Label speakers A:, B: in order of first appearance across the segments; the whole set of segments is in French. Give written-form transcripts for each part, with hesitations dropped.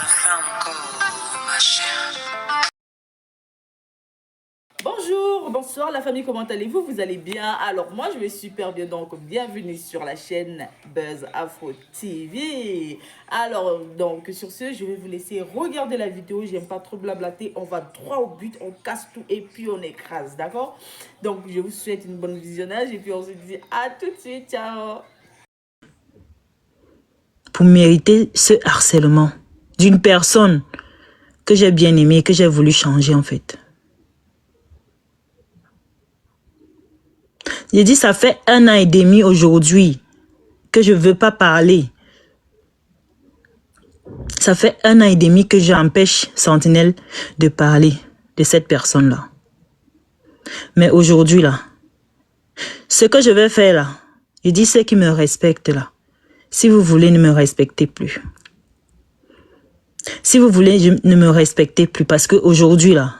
A: fait encore, ma chère.
B: Bonjour, bonsoir la famille, comment allez-vous? Vous allez bien? Alors moi je vais super bien, donc bienvenue sur la chaîne Buzz Afro TV. Alors donc sur ce, je vais vous laisser regarder la vidéo, j'aime pas trop blablater, on va droit au but, on casse tout et puis on écrase, d'accord? Donc je vous souhaite une bonne visionnage et puis on se dit à tout de suite, ciao!
C: Pour mériter ce harcèlement d'une personne que j'ai bien aimée, que j'ai voulu changer en fait. J'ai dit, ça fait 1 an et demi aujourd'hui que je ne veux pas parler. Ça fait 1 an et demi que j'empêche Sentinelle de parler de cette personne-là. Mais aujourd'hui, là, ce que je vais faire là, je dis ceux qui me respectent là. Si vous voulez, ne me respectez plus. Si vous voulez, ne me respectez plus parce qu'aujourd'hui là,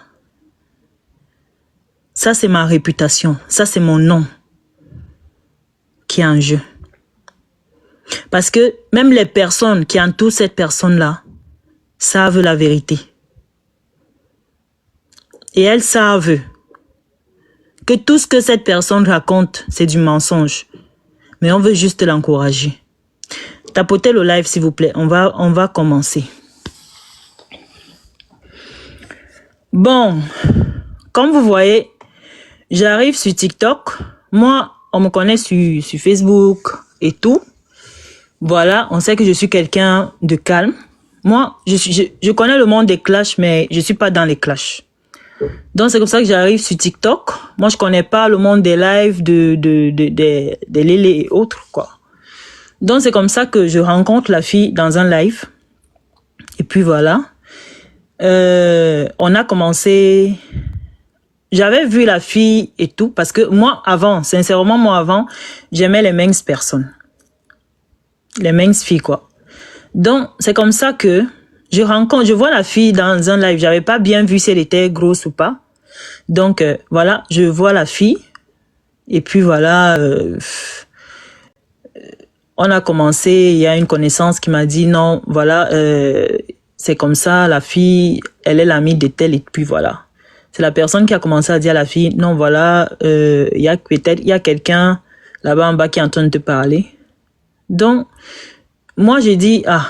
C: ça c'est ma réputation, ça c'est mon nom qui est en jeu. Parce que même les personnes qui entourent cette personne-là savent la vérité. Et elles savent que tout ce que cette personne raconte, c'est du mensonge. Mais on veut juste l'encourager. Tapotez le live s'il vous plaît, on va commencer. Bon, comme vous voyez, j'arrive sur TikTok. Moi, on me connaît sur Facebook et tout. Voilà, on sait que je suis quelqu'un de calme. Moi, je connais le monde des clashs, mais je ne suis pas dans les clashs. Donc, c'est comme ça que j'arrive sur TikTok. Moi, je ne connais pas le monde des lives, des lélés et autres, quoi. Donc, c'est comme ça que je rencontre la fille dans un live. Et puis, voilà. On a commencé... J'avais vu la fille et tout, parce que moi, avant, sincèrement, moi, avant, j'aimais les mêmes personnes. Les mêmes filles, quoi. Donc, c'est comme ça que je vois la fille dans un live. J'avais pas bien vu si elle était grosse ou pas. Donc, voilà, je vois la fille. Et puis, voilà, on a commencé. Il y a une connaissance qui m'a dit, non, voilà, c'est comme ça, la fille, elle est l'amie de telle. Et puis, voilà. C'est la personne qui a commencé à dire à la fille, non, voilà, il y a quelqu'un là-bas en bas qui est en train de te parler. Donc, moi, j'ai dit, ah,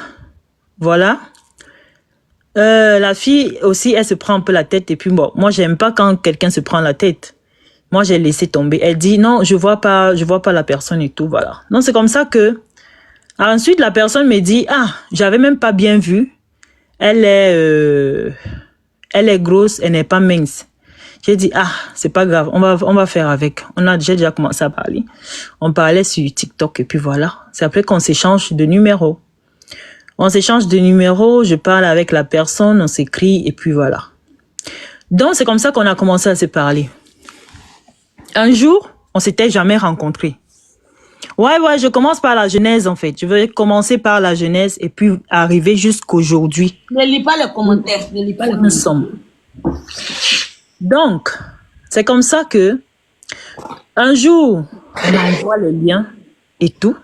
C: voilà. La fille aussi, elle se prend un peu la tête. Et puis, bon, moi, j'aime pas quand quelqu'un se prend la tête. Moi, j'ai laissé tomber. Elle dit, non, je vois pas la personne et tout, voilà. Donc, c'est comme ça que, ensuite, la personne me dit, ah, j'avais même pas bien vu. Elle est grosse, elle n'est pas mince. J'ai dit, ah, c'est pas grave, on va faire avec. J'ai déjà commencé à parler. On parlait sur TikTok et puis voilà. C'est après qu'on s'échange de numéros. On s'échange de numéros, je parle avec la personne, on s'écrit et puis voilà. Donc, c'est comme ça qu'on a commencé à se parler. Un jour, on s'était jamais rencontrés. Ouais, je commence par la genèse en fait. Je vais commencer par la genèse et puis arriver jusqu'aujourd'hui.
D: Ne lis pas les commentaires. Ne lis pas les
C: Nous sommes. Donc, c'est comme ça que un jour, on envoie le lien et tout.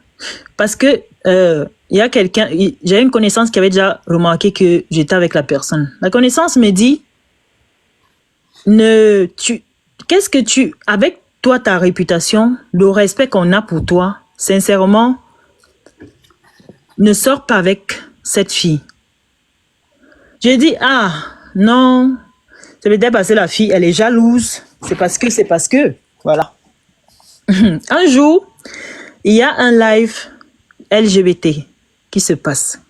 C: Parce que il y a quelqu'un, j'ai une connaissance qui avait déjà remarqué que j'étais avec la personne. La connaissance me dit, qu'est-ce que avec toi, ta réputation, le respect qu'on a pour toi, sincèrement, ne sors pas avec cette fille. J'ai dit, ah, non, c'est peut-être parce que la fille, elle est jalouse. C'est parce que, voilà. Un jour, il y a un live LGBT qui se passe.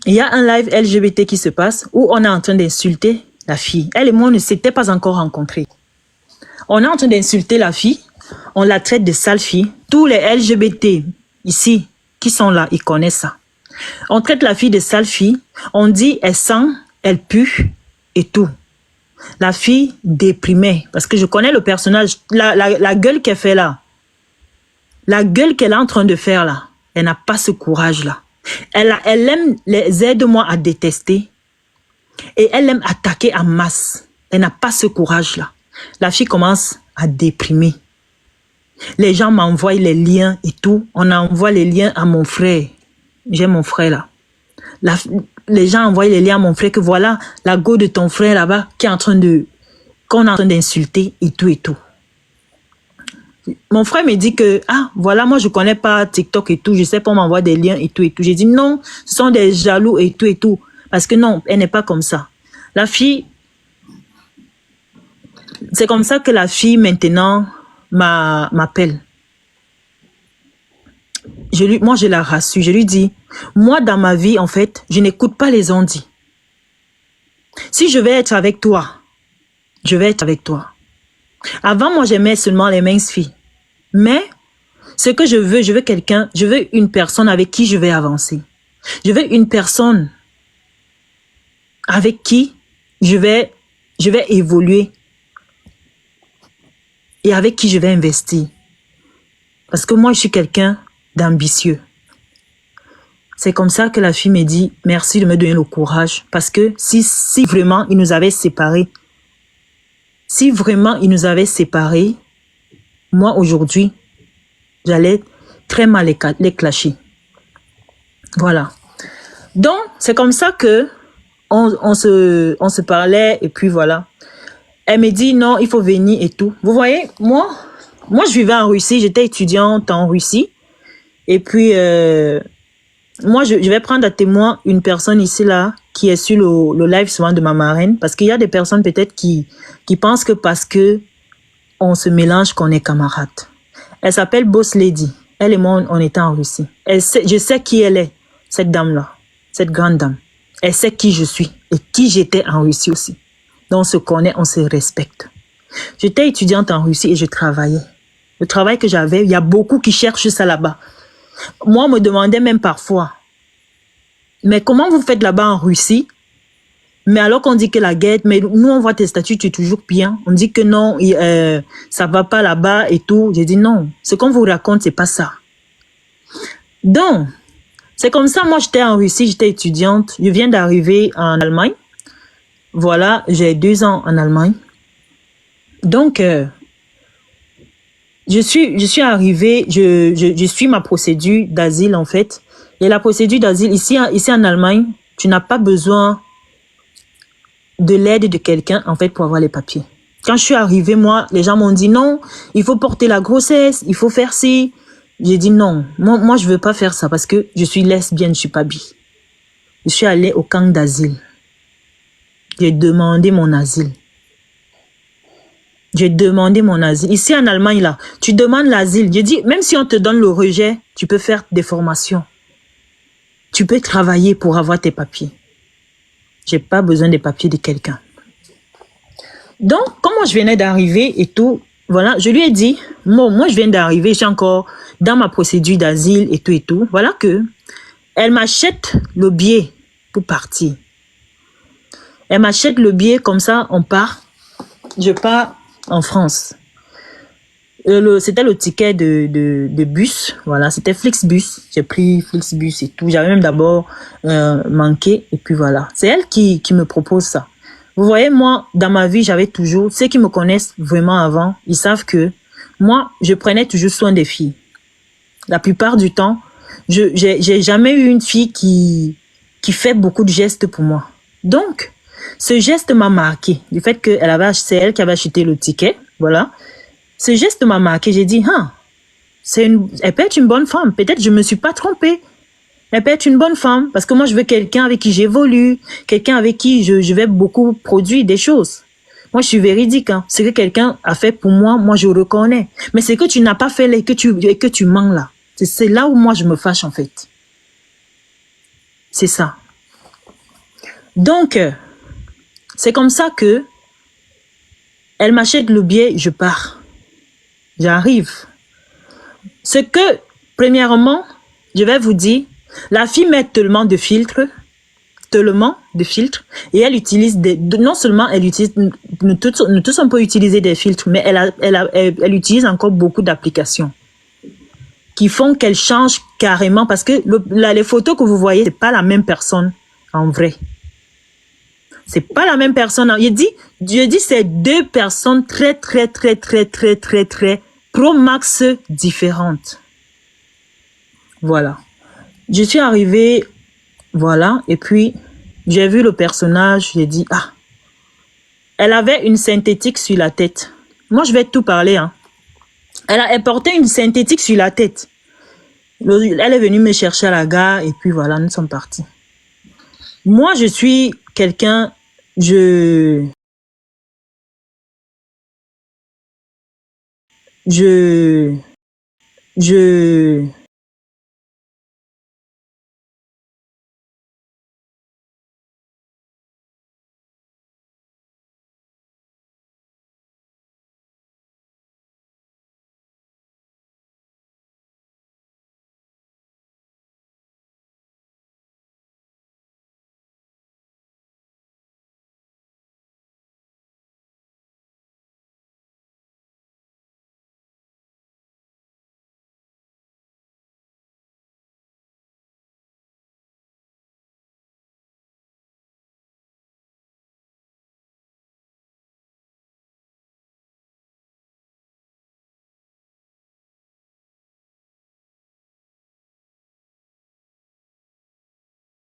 C: Il y a un live LGBT qui se passe où on est en train d'insulter la fille. Elle et moi, on ne s'était pas encore rencontrés. On est en train d'insulter la fille. On la traite de sale fille. Tous les LGBT ici qui sont là, ils connaissent ça. On traite la fille de sale fille. On dit, elle sent, elle pue et tout. La fille déprimée. Parce que je connais le personnage. La gueule qu'elle fait là. La gueule qu'elle est en train de faire là. Elle n'a pas ce courage-là. Elle aime les aide-moi à détester. Et elle aime attaquer en masse. Elle n'a pas ce courage-là. La fille commence à déprimer. Les gens m'envoient les liens et tout. On envoie les liens à mon frère. J'ai mon frère là. les gens envoient les liens à mon frère que voilà la go de ton frère là-bas qui est en train de, qu'on est en train d'insulter et tout et tout. Mon frère me dit que, ah, voilà, moi je connais pas TikTok et tout, je sais pas, on m'envoie des liens et tout et tout. J'ai dit non, ce sont des jaloux et tout et tout. Parce que non, elle n'est pas comme ça. La fille, c'est comme ça que la fille maintenant m'appelle. Moi, je la rassure. Je lui dis, moi, dans ma vie, en fait, je n'écoute pas les ondits. Si je vais être avec toi, je vais être avec toi. Avant, moi, j'aimais seulement les minces filles. Mais, ce que je veux quelqu'un, je veux une personne avec qui je vais avancer. Je veux une personne avec qui je vais évoluer et avec qui je vais investir. Parce que moi, je suis quelqu'un d'ambitieux. C'est comme ça que la fille me dit merci de me donner le courage. Parce que si vraiment il nous avait séparés, moi aujourd'hui, j'allais très mal les clasher. Voilà. Donc, c'est comme ça que on se parlait et puis voilà. Elle me dit non, il faut venir et tout. Vous voyez, moi je vivais en Russie, j'étais étudiante en Russie. Et puis, moi, je vais prendre à témoin une personne ici, là, qui est sur le live souvent de ma marraine. Parce qu'il y a des personnes peut-être qui pensent que parce que on se mélange qu'on est camarades. Elle s'appelle Boss Lady. Elle et moi, on était en Russie. Je sais qui elle est, cette dame-là, cette grande dame. Elle sait qui je suis et qui j'étais en Russie aussi. Donc, on se connaît, on se respecte. J'étais étudiante en Russie et je travaillais. Le travail que j'avais, il y a beaucoup qui cherchent ça là-bas. Moi, on me demandait même parfois, mais comment vous faites là-bas en Russie? Mais alors qu'on dit que la guerre, mais nous, on voit tes statuts, tu es toujours bien. On dit que non, ça va pas là-bas et tout. J'ai dit non, ce qu'on vous raconte, c'est pas ça. Donc, c'est comme ça, moi, j'étais en Russie, j'étais étudiante. Je viens d'arriver en Allemagne. Voilà, j'ai 2 ans en Allemagne. Donc, je suis arrivée, je suis ma procédure d'asile en fait. Et la procédure d'asile, ici en Allemagne, tu n'as pas besoin de l'aide de quelqu'un en fait pour avoir les papiers. Quand je suis arrivée, moi, les gens m'ont dit non, il faut porter la grossesse, il faut faire ci. J'ai dit non, moi je veux pas faire ça parce que je suis lesbienne, je suis pas bi. Je suis allée au camp d'asile. J'ai demandé mon asile. J'ai demandé mon asile. Ici en Allemagne, là, tu demandes l'asile. Je dis, même si on te donne le rejet, tu peux faire des formations. Tu peux travailler pour avoir tes papiers. J'ai pas besoin des papiers de quelqu'un. Donc, comment je venais d'arriver et tout, voilà, je lui ai dit, moi je viens d'arriver, je suis encore dans ma procédure d'asile et tout et tout. Voilà que elle m'achète le billet pour partir. Elle m'achète le billet, comme ça, on part. Je pars en France. C'était le ticket de bus. Voilà, c'était Flixbus. J'ai pris Flixbus et tout. J'avais même d'abord manqué. Et puis voilà. C'est elle qui me propose ça. Vous voyez, moi, dans ma vie, j'avais toujours... Ceux qui me connaissent vraiment avant, ils savent que moi, je prenais toujours soin des filles. La plupart du temps, j'ai jamais eu une fille qui fait beaucoup de gestes pour moi. Donc, ce geste m'a marqué. Du fait que c'est elle qui avait acheté le ticket. Voilà. Ce geste m'a marqué. J'ai dit, elle peut être une bonne femme. Peut-être je me suis pas trompée. Elle peut être une bonne femme. Parce que moi, je veux quelqu'un avec qui j'évolue. Quelqu'un avec qui je vais beaucoup produire des choses. Moi, je suis véridique. Hein. Ce que quelqu'un a fait pour moi, moi, je reconnais. Mais ce que tu n'as pas fait et que tu mens là. C'est là où moi, je me fâche en fait. C'est ça. Donc... c'est comme ça que elle m'achète le billet, je pars. J'arrive. Ce que, premièrement, je vais vous dire, la fille met tellement de filtres, et elle utilise non seulement elle utilise, nous tous on peut utiliser des filtres, mais elle utilise encore beaucoup d'applications qui font qu'elle change carrément parce que les photos que vous voyez, c'est pas la même personne en vrai. C'est pas la même personne. Je dis c'est 2 personnes très pro max différentes. Voilà. Je suis arrivée Voilà. Et puis, j'ai vu le personnage, j'ai dit, ah, elle avait une synthétique sur la tête. Moi, je vais tout parler, hein. Elle portait une synthétique sur la tête. Elle est venue me chercher à la gare et puis voilà, nous sommes partis. Moi, je suis quelqu'un, je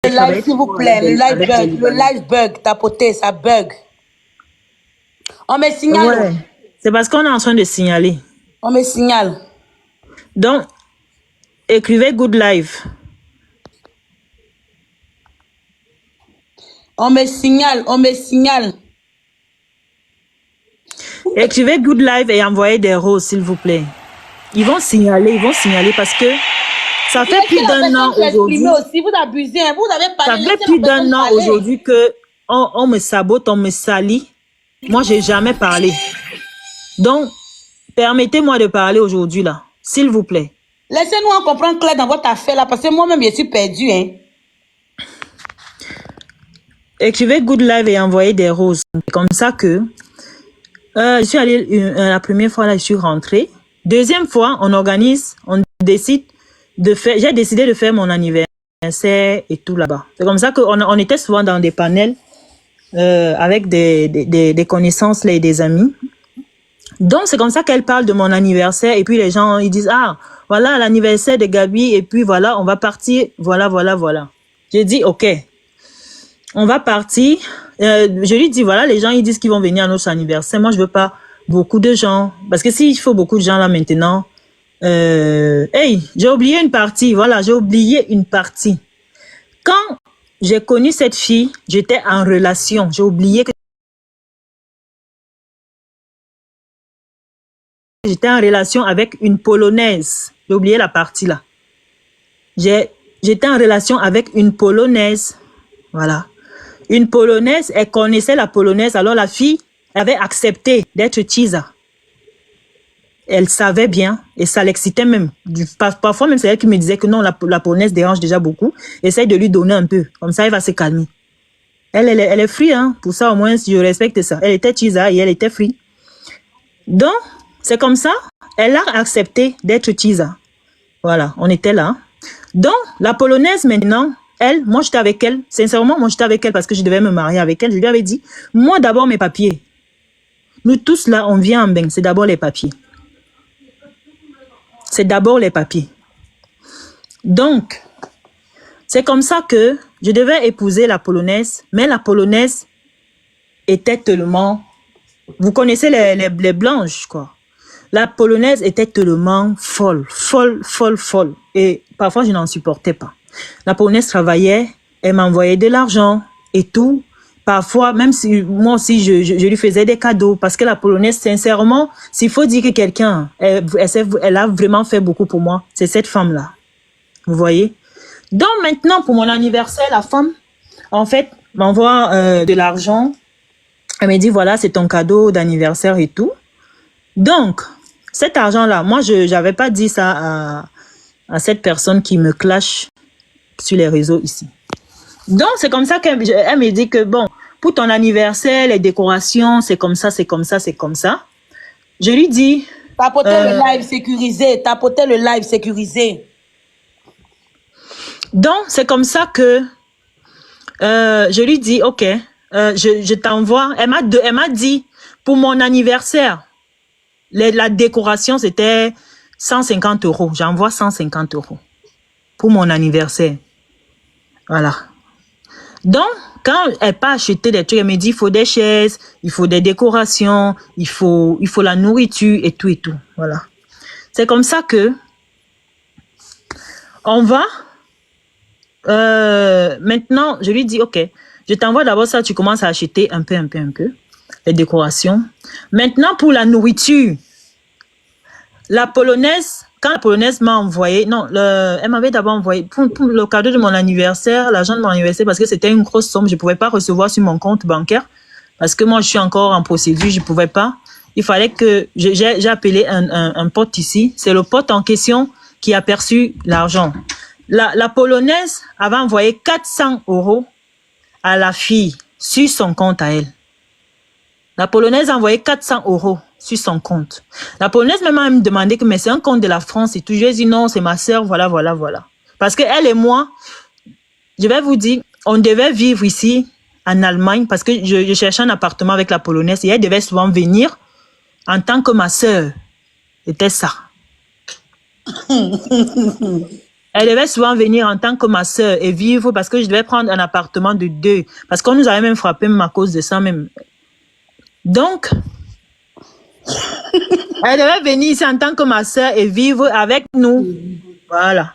D: Le
C: ça va
D: live,
C: être
D: s'il vous
C: bon
D: plaît,
C: avec des
D: le
C: Libanais.
D: live bug, tapoter, ça bug. On me signale,
C: Ouais, c'est parce qu'on est en train de signaler.
D: on me signale.
C: Donc, écrivez Good Live.
D: On me signale, on me signale.
C: Écrivez Good Live et envoyez des roses, s'il vous plaît. Ils vont signaler parce que ça fait
D: Laissez
C: plus
D: la
C: d'un an
D: personne s'exprimer
C: aujourd'hui.
D: aussi, vous abusez, hein. Vous avez
C: Ça
D: parlé,
C: fait
D: laissez
C: plus
D: la
C: d'un
D: personne
C: an
D: parler.
C: aujourd'hui que on me sabote, on me salit. Moi, j'ai jamais parlé. Donc, permettez-moi de parler aujourd'hui, là. S'il vous plaît.
D: Laissez-nous en comprendre clair dans votre affaire là, parce que moi-même, je suis perdu, hein.
C: Écrivez Good Live et envoyez des roses. C'est comme ça que je suis allée la première fois, là, je suis rentrée. Deuxième fois, on décide de faire, j'ai décidé de faire mon anniversaire et tout là-bas. C'est comme ça qu'on était souvent dans des panels avec des connaissances là, et des amis. Donc, c'est comme ça qu'elle parle de mon anniversaire et puis les gens, ils disent, ah, voilà l'anniversaire de Gabi et puis voilà, on va partir, voilà. J'ai dit, ok, on va partir. Je lui dis, voilà, les gens, ils disent qu'ils vont venir à notre anniversaire. Moi, je veux pas beaucoup de gens. Parce que s'il faut beaucoup de gens là maintenant, hey, j'ai oublié une partie. Voilà, j'ai oublié une partie. Quand j'ai connu cette fille, j'étais en relation. J'ai oublié que j'étais en relation avec une Polonaise. J'ai oublié la partie là. J'étais en relation avec une Polonaise. Voilà. Une Polonaise, elle connaissait la Polonaise, alors la fille avait accepté d'être teaser. Elle savait bien et ça l'excitait même. Parfois même, c'est elle qui me disait que non, la Polonaise dérange déjà beaucoup. Essaye de lui donner un peu, comme ça elle va se calmer. Elle est free, hein. Pour ça, au moins, je respecte ça. Elle était teaser et elle était free. Donc, c'est comme ça, elle a accepté d'être teaser. Voilà, on était là. Donc, la Polonaise maintenant, moi j'étais avec elle. Sincèrement, moi j'étais avec elle parce que je devais me marier avec elle. Je lui avais dit, moi d'abord mes papiers. Nous tous là, on vient en bain. C'est d'abord les papiers. C'est d'abord les papiers. Donc, c'est comme ça que je devais épouser la Polonaise. Mais la Polonaise était tellement... Vous connaissez les blanches, quoi. La Polonaise était tellement folle. Et parfois, je n'en supportais pas. La Polonaise travaillait, elle m'envoyait de l'argent et tout. Parfois, même si moi aussi, je lui faisais des cadeaux. Parce que la Polonaise, sincèrement, s'il faut dire que quelqu'un, elle a vraiment fait beaucoup pour moi, c'est cette femme-là. Vous voyez? Donc maintenant, pour mon anniversaire, la femme, en fait, m'envoie de l'argent. Elle me dit, voilà, c'est ton cadeau d'anniversaire et tout. Donc, cet argent-là, moi, je n'avais pas dit ça à cette personne qui me clash sur les réseaux ici. Donc, c'est comme ça qu'elle me dit que, bon, pour ton anniversaire, les décorations, c'est comme ça. Je lui dis...
D: Tapotez le live sécurisé, tapotez le live sécurisé.
C: Donc, c'est comme ça que je lui dis, ok, je t'envoie. Elle m'a dit, pour mon anniversaire, la décoration, c'était 150 €. J'envoie 150 € pour mon anniversaire. Voilà. Donc, quand elle part acheter des trucs, elle me dit, il faut des chaises, il faut des décorations, il faut la nourriture et tout et tout. Voilà. C'est comme ça que on va. Maintenant, je lui dis, OK, je t'envoie d'abord ça, tu commences à acheter un peu, les décorations. Maintenant, pour la nourriture, la polonaise, quand la polonaise m'a envoyé, non, elle m'avait d'abord envoyé, pour le cadeau de mon anniversaire, l'argent de mon anniversaire, parce que c'était une grosse somme, je ne pouvais pas recevoir sur mon compte bancaire, parce que moi, je suis encore en procédure, je ne pouvais pas. Il fallait que, j'ai appelé un pote ici, c'est le pote en question qui a perçu l'argent. La polonaise avait envoyé 400 € à la fille sur son compte à elle. La polonaise a envoyé 400 € sur son compte. La polonaise même a demandé que mais c'est un compte de la France et tout. Je lui ai dit non, c'est ma sœur, voilà. Parce que elle et moi, je vais vous dire, on devait vivre ici en Allemagne parce que je cherchais un appartement avec la polonaise et elle devait souvent venir en tant que ma sœur. C'était ça. Elle devait souvent venir en tant que ma sœur et vivre parce que je devais prendre un appartement de 2. Parce qu'on nous avait même frappé même à cause de ça même. Donc, elle devait venir ici en tant que ma sœur et vivre avec nous. Voilà.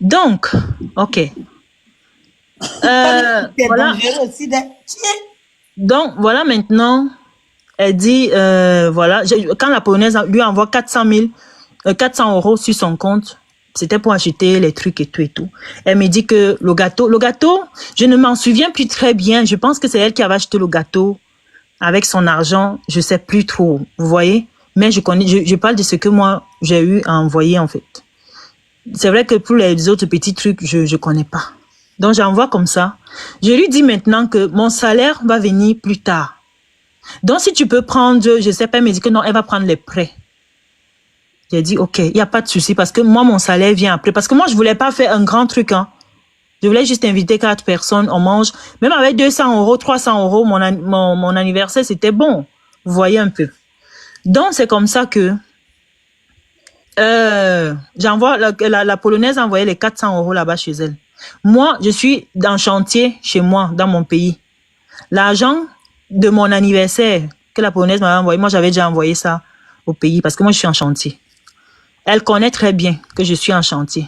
C: Donc, OK. Voilà. Donc, voilà maintenant, elle dit, voilà, quand la polonaise lui envoie 400 € sur son compte, c'était pour acheter les trucs et tout et tout. Elle me dit que le gâteau, je ne m'en souviens plus très bien. Je pense que c'est elle qui avait acheté le gâteau avec son argent. Je sais plus trop, vous voyez. Mais je parle de ce que moi, j'ai eu à envoyer en fait. C'est vrai que pour les autres petits trucs, je connais pas. Donc, j'envoie comme ça. Je lui dis maintenant que mon salaire va venir plus tard. Donc, si tu peux prendre, je sais pas, elle me dit que non, elle va prendre les prêts. J'ai dit, OK, il n'y a pas de souci parce que moi, mon salaire vient après. Parce que moi, je voulais pas faire un grand truc. Hein. Je voulais juste inviter 4 personnes, on mange. Même avec 200 €, 300 €, mon anniversaire, c'était bon. Vous voyez un peu. Donc, c'est comme ça que j'envoie la polonaise a envoyé les 400 € là-bas chez elle. Moi, je suis dans chantier chez moi, dans mon pays. L'argent de mon anniversaire que la polonaise m'avait envoyé, moi, j'avais déjà envoyé ça au pays parce que moi, je suis en chantier. Elle connaît très bien que je suis en chantier,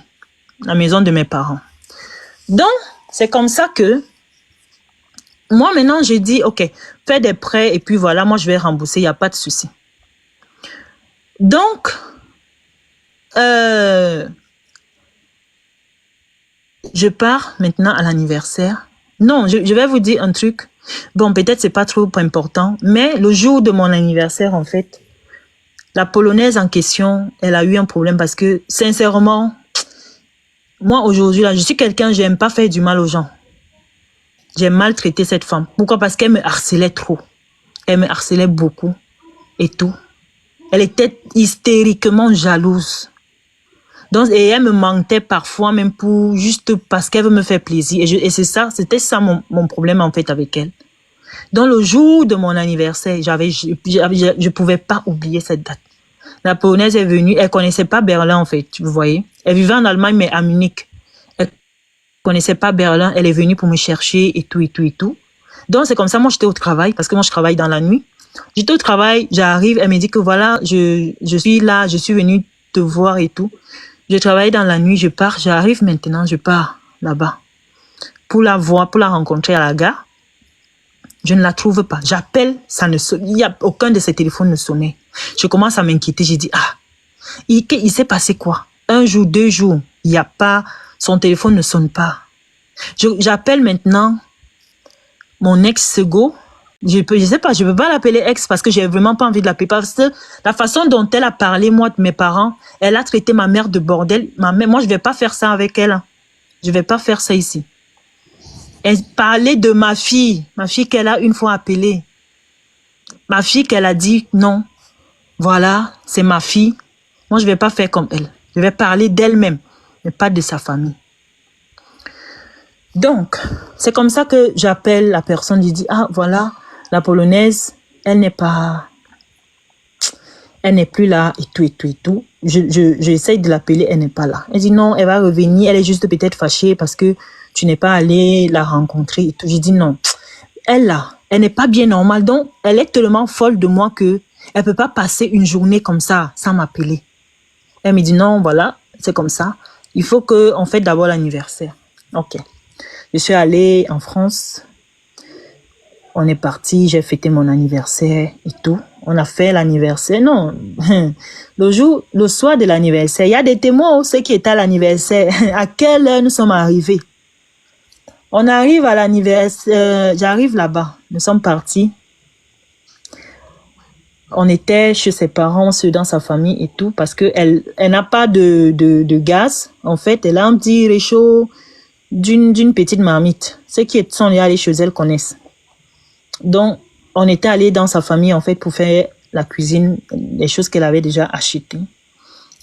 C: la maison de mes parents. Donc, c'est comme ça que moi, maintenant, je dis, OK, fais des prêts et puis voilà, moi, je vais rembourser, il n'y a pas de souci. Donc, je pars maintenant à l'anniversaire. Non, je vais vous dire un truc. Bon, peut-être c'est pas trop important, mais le jour de mon anniversaire, en fait, la polonaise en question, elle a eu un problème parce que, sincèrement, moi, aujourd'hui, là, je suis quelqu'un, j'aime pas faire du mal aux gens. J'ai maltraité cette femme. Pourquoi? Parce qu'elle me harcelait trop. Elle me harcelait beaucoup et tout. Elle était hystériquement jalouse. Donc, et elle me mentait parfois, même pour juste parce qu'elle veut me faire plaisir. Et c'est ça, c'était ça mon problème, en fait, avec elle. Donc, le jour de mon anniversaire, je pouvais pas oublier cette date. La polonaise est venue, elle connaissait pas Berlin, en fait, vous voyez. Elle vivait en Allemagne, mais à Munich. Elle connaissait pas Berlin, elle est venue pour me chercher et tout, et tout, et tout. Donc, c'est comme ça, moi, j'étais au travail, parce que moi, je travaille dans la nuit. J'étais au travail, j'arrive, elle me dit que voilà, je suis là, je suis venue te voir et tout. Je travaille dans la nuit, je pars, j'arrive maintenant, je pars là-bas. Pour la voir, pour la rencontrer à la gare, je ne la trouve pas. J'appelle, ça ne sonne, il n'y a aucun de ses téléphones ne sonnait. Je commence à m'inquiéter, j'ai dit, ah, il s'est passé quoi? 1 jour, 2 jours, il n'y a pas, son téléphone ne sonne pas. J'appelle maintenant mon ex-sego. Je sais pas, je peux pas l'appeler ex parce que j'ai vraiment pas envie de l'appeler parce que la façon dont elle a parlé, moi, de mes parents, elle a traité ma mère de bordel. Ma mère, moi, je vais pas faire ça avec elle. Je vais pas faire ça ici. Elle parlait de ma fille qu'elle a une fois appelée. Ma fille qu'elle a dit non. Voilà, c'est ma fille. Moi, je vais pas faire comme elle. Je vais parler d'elle-même, mais pas de sa famille. Donc, c'est comme ça que j'appelle la personne, je dis, ah, voilà, la polonaise, elle n'est plus là, et tout, et tout, et tout. J'essaye de l'appeler, elle n'est pas là. Elle dit non, elle va revenir, elle est juste peut-être fâchée parce que tu n'es pas allé la rencontrer et tout. J'ai dit non. Elle là, elle n'est pas bien normale. Donc, elle est tellement folle de moi que elle peut pas passer une journée comme ça sans m'appeler. Elle me dit non, voilà, c'est comme ça. Il faut qu'on fête d'abord l'anniversaire. Ok. Je suis allée en France. On est parti, j'ai fêté mon anniversaire et tout. On a fait l'anniversaire. Non, le soir de l'anniversaire, il y a des témoins aussi qui étaient à l'anniversaire. À quelle heure nous sommes arrivés? On arrive à l'anniversaire, j'arrive là-bas. Nous sommes partis. On était chez ses parents, ceux dans sa famille et tout, parce qu'elle n'a pas de gaz. En fait, elle a un petit réchaud d'une petite marmite. Ceux qui sont allés chez elle connaissent. Donc, on était allé dans sa famille, en fait, pour faire la cuisine, les choses qu'elle avait déjà achetées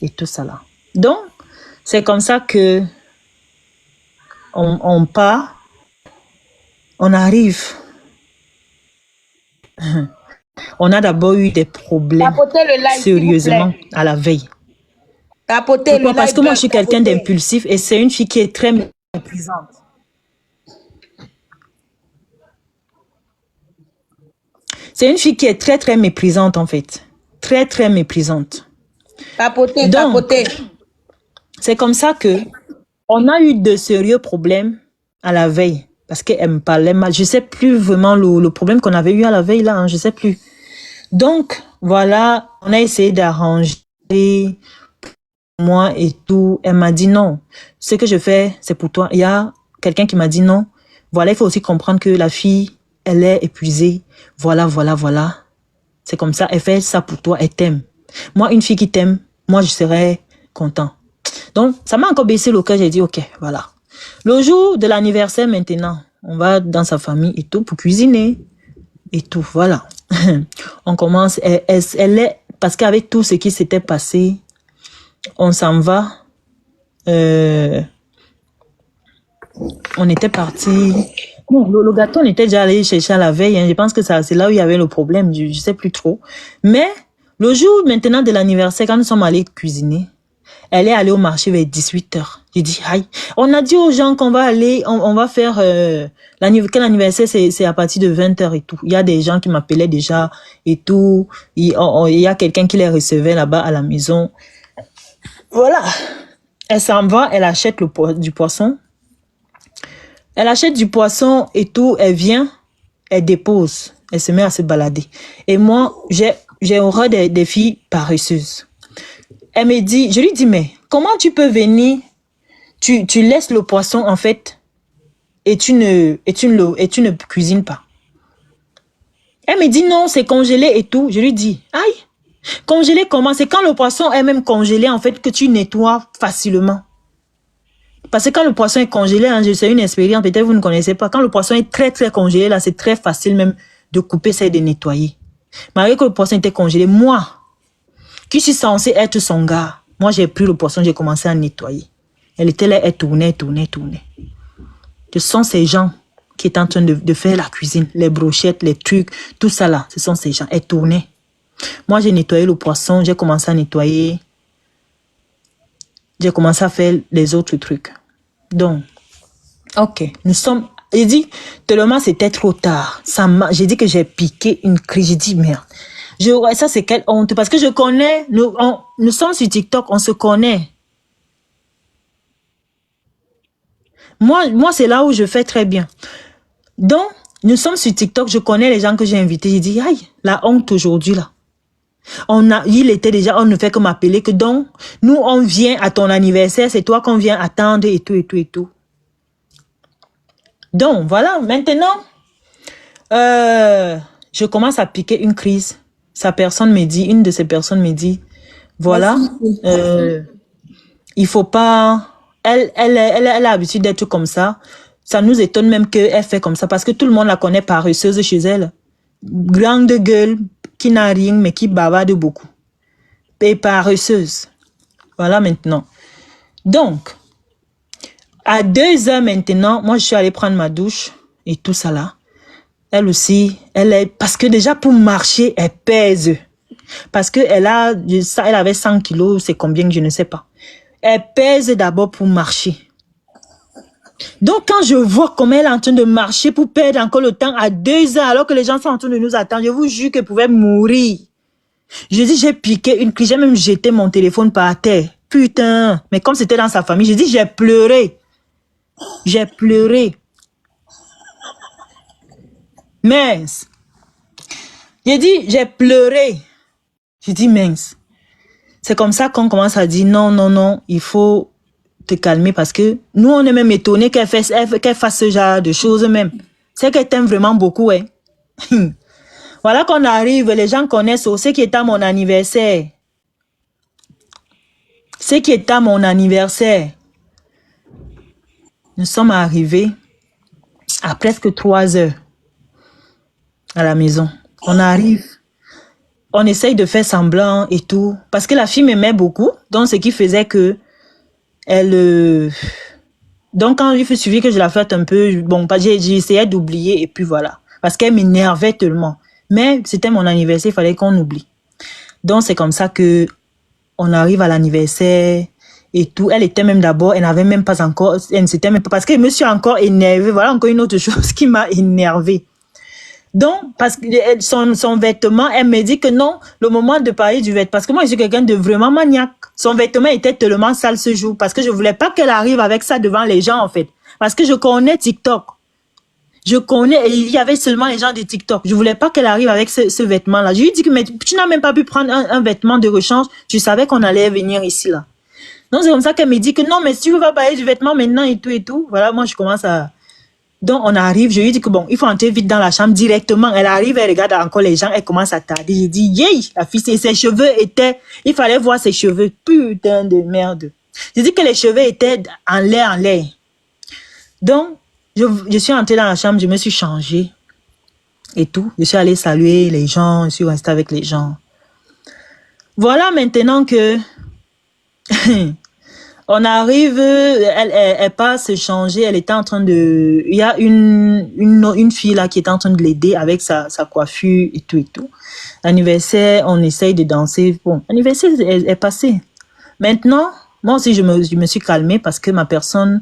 C: et tout ça là. Donc, c'est comme ça que on part, on arrive. On a d'abord eu des problèmes
D: Tapotez le like,
C: sérieusement
D: s'il vous plaît.
C: à la veille.
D: Tapotez le
C: Pourquoi?
D: like.
C: Parce que moi, je suis quelqu'un
D: tapotez.
C: d'impulsif et c'est une fille qui est très méprisante. C'est une fille qui est très, très méprisante, en fait. Très, très méprisante.
D: Tapotez,
C: Donc,
D: tapotez.
C: c'est comme ça que on a eu de sérieux problèmes à la veille. Parce qu'elle me parlait mal. Je sais plus vraiment le problème qu'on avait eu à la veille, là. Hein, je sais plus. Donc, voilà, on a essayé d'arranger moi et tout. Elle m'a dit non. Ce que je fais, c'est pour toi. Il y a quelqu'un qui m'a dit non. Voilà, il faut aussi comprendre que la fille, elle est épuisée. Voilà, voilà, voilà. C'est comme ça. Elle fait ça pour toi. Elle t'aime. Moi, une fille qui t'aime, moi, je serais content. Donc, ça m'a encore baissé le cœur. J'ai dit, ok, voilà. Le jour de l'anniversaire, maintenant, on va dans sa famille et tout pour cuisiner et tout. Voilà. On commence. Elle est, parce qu'avec tout ce qui s'était passé, on s'en va. On était parti. Bon, le gâteau, on était déjà allé chercher à la veille. Hein. Je pense que c'est là où il y avait le problème. Je sais plus trop. Mais le jour maintenant de l'anniversaire, quand nous sommes allés cuisiner, elle est allée au marché vers 18h. J'ai dit, aïe. On a dit aux gens qu'on va aller, on va faire quel anniversaire, c'est à partir de 20h et tout. Il y a des gens qui m'appelaient déjà et tout. Il y a quelqu'un qui les recevait là-bas à la maison. Voilà. Elle s'en va, elle achète du poisson. Elle achète du poisson et tout, elle vient, elle dépose, elle se met à se balader. Et moi, j'ai horreur des filles paresseuses. Elle me dit, je lui dis, mais comment tu peux venir, tu laisses le poisson en fait, et tu ne cuisines pas. Elle me dit, non, c'est congelé et tout. Je lui dis, aïe, congelé comment? C'est quand le poisson est même congelé en fait que tu nettoies facilement. Parce que quand le poisson est congelé, hein, c'est une expérience, peut-être vous ne connaissez pas. Quand le poisson est très très congelé, là, c'est très facile même de couper ça et de nettoyer. Malgré que le poisson était congelé, moi, qui suis censée être son gars, moi j'ai pris le poisson, j'ai commencé à nettoyer. Elle était là, elle tournait. Ce sont ces gens qui étaient en train de faire la cuisine, les brochettes, les trucs, tout ça là, ce sont ces gens, elle tournait. Moi j'ai nettoyé le poisson, j'ai commencé à nettoyer. J'ai commencé à faire les autres trucs. Donc, ok, j'ai dit, tellement c'était trop tard. J'ai dit que j'ai piqué une crise. J'ai dit, merde. Ça, c'est quelle honte. Parce que je connais, nous sommes sur TikTok, on se connaît. Moi, c'est là où je fais très bien. Donc, nous sommes sur TikTok, je connais les gens que j'ai invités. J'ai dit, aïe, la honte aujourd'hui, là. Il était déjà, on ne fait que m'appeler que donc, nous, on vient à ton anniversaire, c'est toi qu'on vient attendre et tout. Donc, voilà, maintenant, je commence à piquer une crise. Une de ces personnes me dit, voilà, il faut pas, elle a l'habitude d'être comme ça. Ça nous étonne même qu'elle fait comme ça parce que tout le monde la connaît paresseuse chez elle. Grande gueule, qui n'a rien, mais qui bavarde beaucoup. Et paresseuse. Voilà maintenant. Donc, à 2h maintenant, moi je suis allée prendre ma douche et tout ça là. Elle aussi, parce que déjà pour marcher, elle pèse. Parce que elle avait 100 kilos, c'est combien que je ne sais pas. Elle pèse d'abord pour marcher. Donc, quand je vois comment elle est en train de marcher pour perdre encore le temps à 2 heures, alors que les gens sont en train de nous attendre, je vous jure qu'elle pouvait mourir. Je dis, j'ai piqué une crise, j'ai même jeté mon téléphone par terre. Putain. Mais comme c'était dans sa famille, je dis, j'ai pleuré. J'ai pleuré. Mince. J'ai dit, j'ai pleuré. J'ai dit, mince. C'est comme ça qu'on commence à dire, non, non, non, il faut te calmer parce que nous, on est même étonnés qu'elle fasse ce genre de choses même. C'est qu'elle t'aime vraiment beaucoup, hein. Voilà qu'on arrive, les gens connaissent aussi qui est à mon anniversaire. Ce qui est à mon anniversaire. Nous sommes arrivés à presque 3 heures à la maison. On arrive, on essaye de faire semblant et tout. Parce que la fille m'aimait beaucoup. Donc, ce qui faisait que elle... Donc, quand il suffit que je la fasse un peu, bon, j'ai essayé d'oublier et puis voilà. Parce qu'elle m'énervait tellement. Mais c'était mon anniversaire, il fallait qu'on oublie. Donc, c'est comme ça que on arrive à l'anniversaire et tout. Elle était même d'abord, elle n'avait même pas encore, elle ne s'était même pas, parce que je me suis encore énervée. Voilà encore une autre chose qui m'a énervée. Donc, parce que son vêtement, elle me dit que non, le moment de parler du vêtement, parce que moi, je suis quelqu'un de vraiment maniaque. Son vêtement était tellement sale ce jour, parce que je voulais pas qu'elle arrive avec ça devant les gens, en fait. Parce que je connais TikTok. Je connais, et il y avait seulement les gens de TikTok. Je voulais pas qu'elle arrive avec ce vêtement-là. Je lui ai dit que mais tu n'as même pas pu prendre un vêtement de rechange. Tu savais qu'on allait venir ici, là. Donc, c'est comme ça qu'elle me dit que non, mais si tu veux pas parler du vêtement maintenant et tout et tout. Voilà, moi, je commence à... Donc, on arrive, je lui dis que bon, il faut entrer vite dans la chambre directement. Elle arrive, elle regarde encore les gens, elle commence à tarder. J'ai dit, yay, la fille, ses cheveux étaient... Il fallait voir ses cheveux. Putain de merde. J'ai dit que les cheveux étaient en l'air, en l'air. Donc, je suis entrée dans la chambre, je me suis changée et tout. Je suis allée saluer les gens, je suis restée avec les gens. Voilà maintenant que on arrive, elle passe se changer, elle était en train de... Il y a une fille là qui est en train de l'aider avec sa coiffure et tout et tout. L'anniversaire, on essaye de danser. Bon, l'anniversaire est passé. Maintenant, moi aussi je me suis calmée parce que ma personne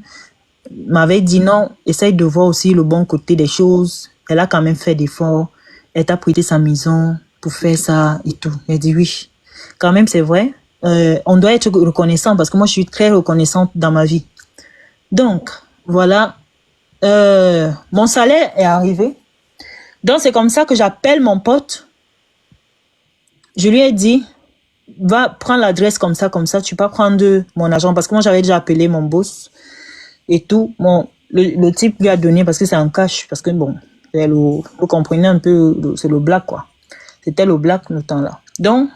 C: m'avait dit non, essaye de voir aussi le bon côté des choses. Elle a quand même fait d'efforts. Elle t'a prêté sa maison pour faire ça et tout. Elle dit oui. Quand même, c'est vrai. On doit être reconnaissant parce que moi, je suis très reconnaissante dans ma vie. Donc, voilà. Mon salaire est arrivé. Donc, c'est comme ça que j'appelle mon pote. Je lui ai dit, va prendre l'adresse comme ça. Tu peux prendre mon argent parce que moi, j'avais déjà appelé mon boss. Et tout, bon, le type lui a donné parce que c'est en cash, parce que bon, vous comprenez un peu, c'est le black quoi. C'était le black le temps là. Donc,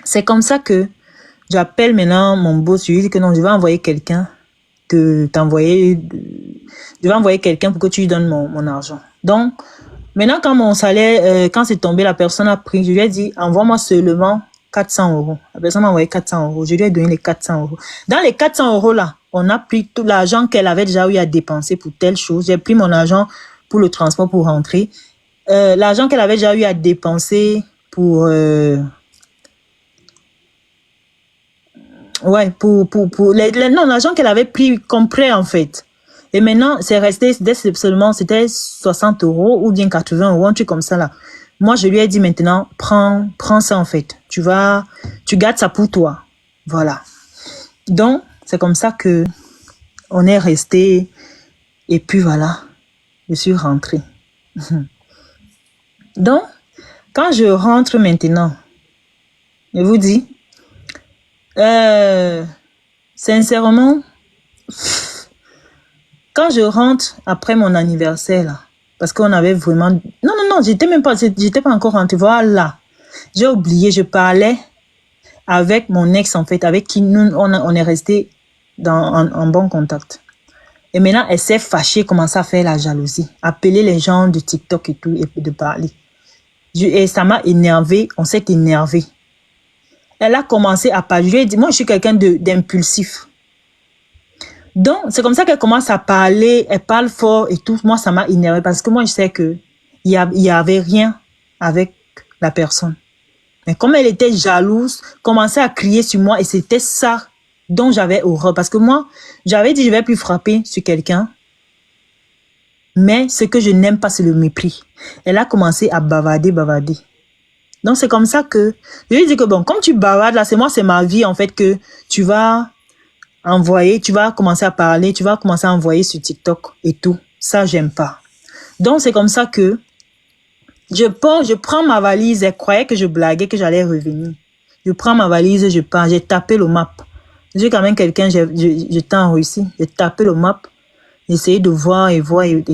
C: c'est comme ça que j'appelle maintenant mon boss, je lui dis que non, je vais envoyer quelqu'un, je vais envoyer quelqu'un pour que tu lui donnes mon argent. Donc, maintenant quand mon salaire, quand c'est tombé, la personne a pris, je lui ai dit, envoie-moi seulement 400 euros. La personne m'a envoyé 400 euros. Je lui ai donné les 400 euros. Dans les 400 euros là, on a pris tout l'argent qu'elle avait déjà eu à dépenser pour telle chose. J'ai pris mon argent pour le transport pour rentrer. L'argent qu'elle avait déjà eu à dépenser pour... non, l'argent qu'elle avait pris comme prêt en fait. Et maintenant, c'est resté, c'était 60 euros ou bien 80 euros, un truc comme ça là. Moi, je lui ai dit maintenant, prends ça en fait. Tu gardes ça pour toi. Voilà. Donc, c'est comme ça que on est resté. Et puis voilà, je suis rentrée. Donc, quand je rentre maintenant, je vous dis, sincèrement, quand je rentre après mon anniversaire là, parce qu'on avait vraiment... Non, j'étais pas encore rentrée. Voilà. J'ai oublié, je parlais avec mon ex, en fait, avec qui nous, on est resté en bon contact. Et maintenant, elle s'est fâchée, commençait à faire la jalousie. Appeler les gens de TikTok et tout, et de parler. Et ça m'a énervé, on s'est énervé. Elle a commencé à parler. Je lui ai dit, moi, je suis quelqu'un d'impulsif. Donc, c'est comme ça qu'elle commence à parler, elle parle fort et tout. Moi, ça m'a énervé parce que moi, je sais que il y avait rien avec la personne. Mais comme elle était jalouse, commençait à crier sur moi et c'était ça dont j'avais horreur. Parce que moi, j'avais dit, je vais plus frapper sur quelqu'un. Mais ce que je n'aime pas, c'est le mépris. Elle a commencé à bavarder. Donc, c'est comme ça que je lui ai dit que bon, comme tu bavardes là, c'est ma vie en fait que tu vas envoyer, tu vas commencer à parler, tu vas commencer à envoyer sur TikTok et tout. Ça, j'aime pas. Donc, c'est comme ça que je prends ma valise. Elle croyait que je blaguais, que j'allais revenir. Je prends ma valise, je pars. J'ai tapé le map. J'ai quand même quelqu'un, j'étais en Russie. J'ai tapé le map. J'ai essayé de voir et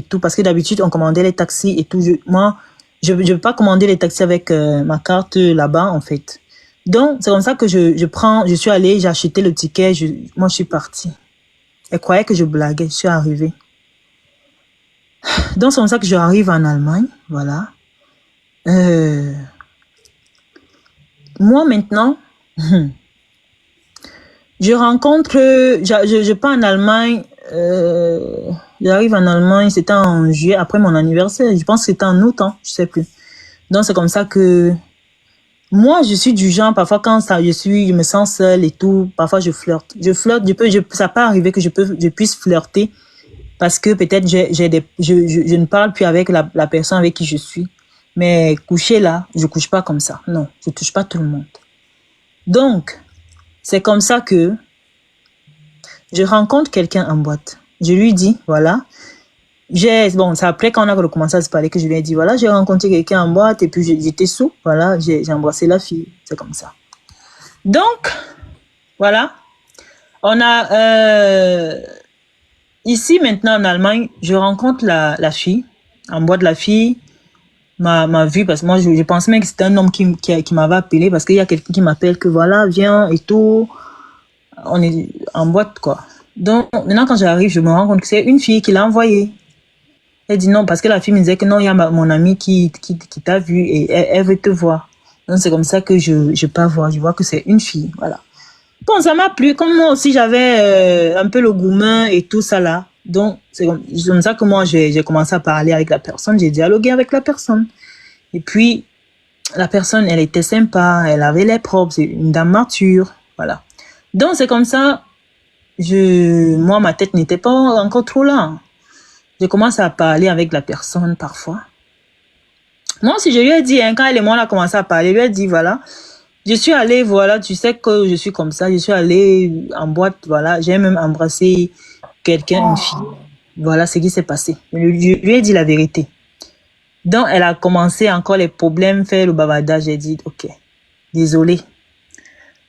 C: tout. Parce que d'habitude, on commandait les taxis et tout. Moi, je ne veux pas commander les taxis avec ma carte là-bas, en fait. Donc, c'est comme ça que je suis allée, j'ai acheté le ticket, moi, je suis partie. Elle croyait que je blaguais, je suis arrivée. Donc, c'est comme ça que j'arrive en Allemagne, voilà. Moi, maintenant, je pars en Allemagne, j'arrive en Allemagne, c'était en juillet, après mon anniversaire, je pense que c'était en août, hein, je sais plus. Donc, c'est comme ça que moi, je suis du genre, parfois, quand je me sens seule et tout, parfois, je flirte. Ça peut arriver que je puisse flirter parce que peut-être je ne parle plus avec la personne avec qui je suis. Mais coucher là, je couche pas comme ça. Non, je touche pas tout le monde. Donc, c'est comme ça que je rencontre quelqu'un en boîte. Je lui dis, voilà, c'est après quand on a recommencé à se parler que je lui ai dit, voilà, j'ai rencontré quelqu'un en boîte et puis j'étais sous, voilà, j'ai embrassé la fille, c'est comme ça. Donc, voilà, on a, ici maintenant en Allemagne, je rencontre la fille, en boîte la fille, m'a vu parce que moi, je pensais même que c'était un homme qui m'avait appelé parce qu'il y a quelqu'un qui m'appelle que voilà, viens et tout, on est en boîte quoi. Donc, maintenant quand j'arrive, je me rends compte que c'est une fille qui l'a envoyé. Elle dit non, parce que la fille me disait que non, il y a mon amie qui t'a vu et elle veut te voir. Donc, c'est comme ça que je pars voir. Je vois que c'est une fille, voilà. Bon, ça m'a plu. Comme moi aussi, j'avais un peu le gourmand et tout ça là. Donc, c'est comme ça que moi, j'ai commencé à parler avec la personne. J'ai dialogué avec la personne. Et puis, la personne, elle était sympa. Elle avait l'air propre. C'est une dame mature, voilà. Donc, c'est comme ça. Moi, ma tête n'était pas encore trop là. Je commence à parler avec la personne parfois. Moi aussi, je lui ai dit, hein, quand elle et moi, on a commencé à parler, je lui ai dit, voilà, je suis allée, voilà, tu sais que je suis comme ça, je suis allée en boîte, voilà, j'ai même embrassé quelqu'un, une fille. Voilà ce qui s'est passé. Je lui ai dit la vérité. Donc, elle a commencé encore les problèmes, faire le bavardage. J'ai dit, ok, désolée.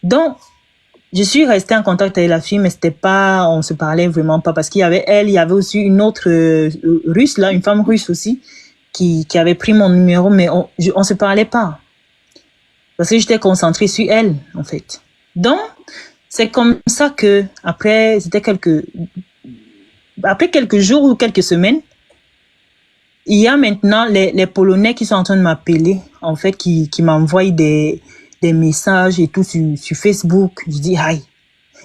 C: Donc, je suis restée en contact avec la fille, mais c'était pas, on se parlait vraiment pas parce qu'il y avait elle, il y avait aussi une autre russe là, une femme russe aussi, qui avait pris mon numéro, mais on se parlait pas parce que j'étais concentrée sur elle en fait. Donc c'est comme ça que après quelques jours ou quelques semaines, il y a maintenant les Polonais qui sont en train de m'appeler en fait, qui m'envoient des messages et tout sur Facebook. Je dis, aïe,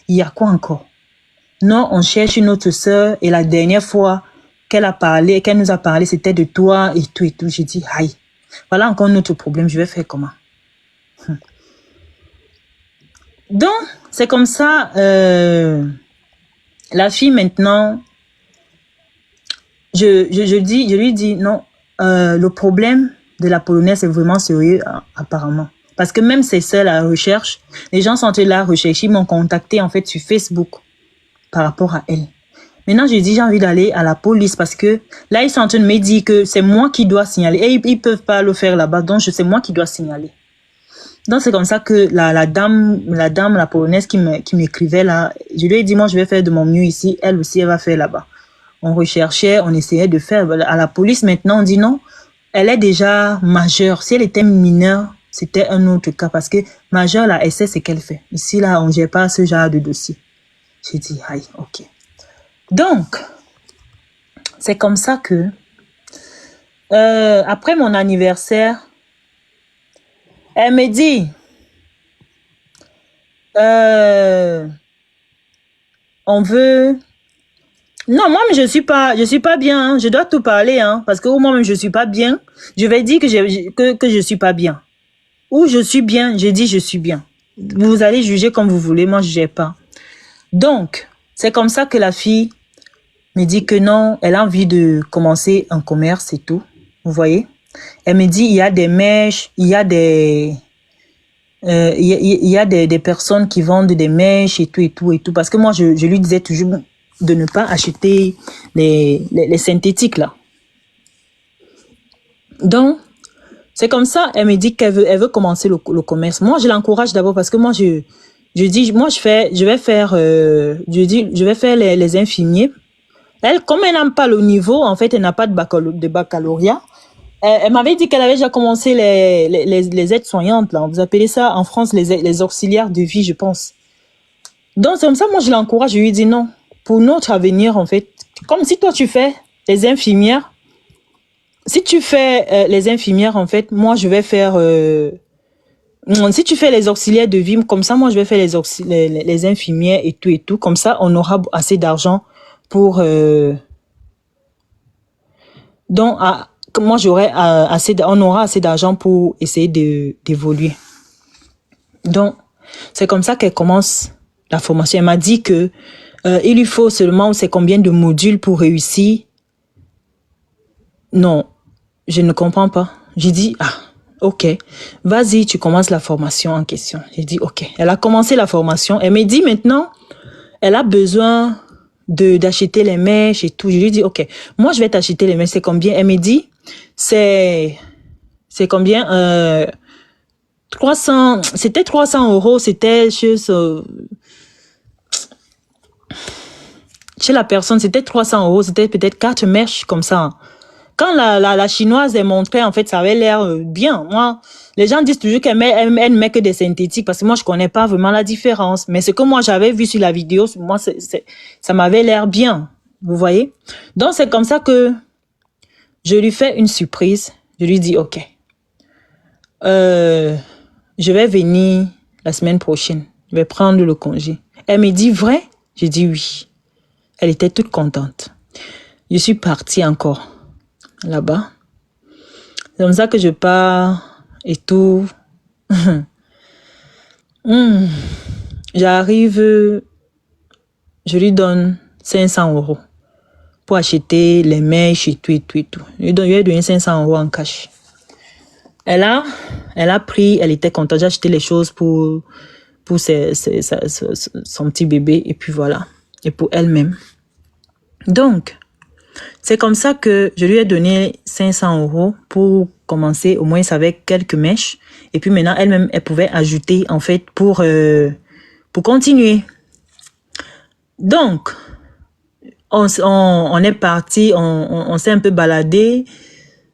C: il y a quoi encore? Non, on cherche une autre sœur et la dernière fois qu'elle nous a parlé, c'était de toi et tout et tout. Je dis, aïe, voilà encore un autre problème, je vais faire comment? Donc, c'est comme ça, la fille maintenant, je lui dis, non, le problème de la Polonaise, c'est vraiment sérieux apparemment. Parce que même ses sœurs à la recherche, les gens sont là à rechercher, ils m'ont contacté en fait sur Facebook par rapport à elle. Maintenant, j'ai dit, j'ai envie d'aller à la police parce que là, ils sont en train de me dire que c'est moi qui dois signaler. Et ils peuvent pas le faire là-bas, donc c'est moi qui dois signaler. Donc, c'est comme ça que la dame, la Polonaise qui m'écrivait là, je lui ai dit, moi, je vais faire de mon mieux ici. Elle aussi, elle va faire là-bas. On recherchait, on essayait de faire. À la police, maintenant, on dit non, elle est déjà majeure. Si elle était mineure, c'était un autre cas parce que majeure, là, elle sait ce qu'elle fait. Ici, là, on ne gère pas ce genre de dossier. J'ai dit, aïe, ok. Donc, c'est comme ça que, après mon anniversaire, elle me dit, on veut... Non, moi-même, je suis pas bien, hein. Je dois tout parler, hein, parce que moi-même, je suis pas bien. Je vais dire que je suis pas bien. Ou je suis bien, j'ai dit je suis bien. Vous allez juger comme vous voulez, moi, je gère pas. Donc, c'est comme ça que la fille me dit que non, elle a envie de commencer un commerce et tout. Vous voyez? Elle me dit, il y a des mèches, il y a des... il y a des personnes qui vendent des mèches et tout, et tout, et tout. Parce que moi, je lui disais toujours de ne pas acheter les synthétiques, là. Donc, c'est comme ça, elle me dit elle veut commencer le commerce. Moi, je l'encourage d'abord parce que moi, je dis, moi, je vais faire les infirmiers. Elle, comme elle n'a pas le niveau, en fait, elle n'a pas de baccalauréat. Elle m'avait dit qu'elle avait déjà commencé les aides-soignantes, là. Vous appelez ça en France les auxiliaires de vie, je pense. Donc, c'est comme ça, moi, je l'encourage. Je lui dis non. Pour notre avenir, en fait, comme si toi, tu fais les infirmières. Si tu fais les infirmières, en fait, moi, je vais faire... si tu fais les auxiliaires de vie, comme ça, moi, je vais faire les infirmières et tout. Comme ça, on aura assez d'argent pour... donc, moi, on aura assez d'argent pour essayer d'évoluer. Donc, c'est comme ça qu'elle commence la formation. Elle m'a dit que il lui faut seulement, c'est combien de modules pour réussir. Non, je ne comprends pas. J'ai dit, ok, vas-y, tu commences la formation en question. J'ai dit, ok. Elle a commencé la formation. Elle me dit maintenant, elle a besoin d'acheter les mèches et tout. Je lui dis, ok, moi, je vais t'acheter les mèches. C'est combien? Elle me dit, c'est combien? 300, c'était 300 €. C'était chez la personne, c'était 300 €. C'était peut-être 4 mèches comme ça. Quand la chinoise est montrée, en fait, ça avait l'air bien. Moi, les gens disent toujours qu'elle ne met que des synthétiques parce que moi, je connais pas vraiment la différence. Mais ce que moi, j'avais vu sur la vidéo, moi, ça m'avait l'air bien. Vous voyez? Donc, c'est comme ça que je lui fais une surprise. Je lui dis, ok, je vais venir la semaine prochaine. Je vais prendre le congé. Elle me dit, vrai? Je dis oui. Elle était toute contente. Je suis partie encore là-bas. C'est comme ça que je pars et tout. J'arrive, je lui donne 500 € pour acheter les mèches et tout. Je lui ai donné 500 € en cash. Elle a pris, elle était contente. J'ai acheté les choses pour son petit bébé et puis voilà. Et pour elle-même. Donc, c'est comme ça que je lui ai donné 500 € pour commencer au moins avec quelques mèches. Et puis maintenant, elle-même, elle pouvait ajouter en fait pour continuer. Donc, on est parti, on s'est un peu baladé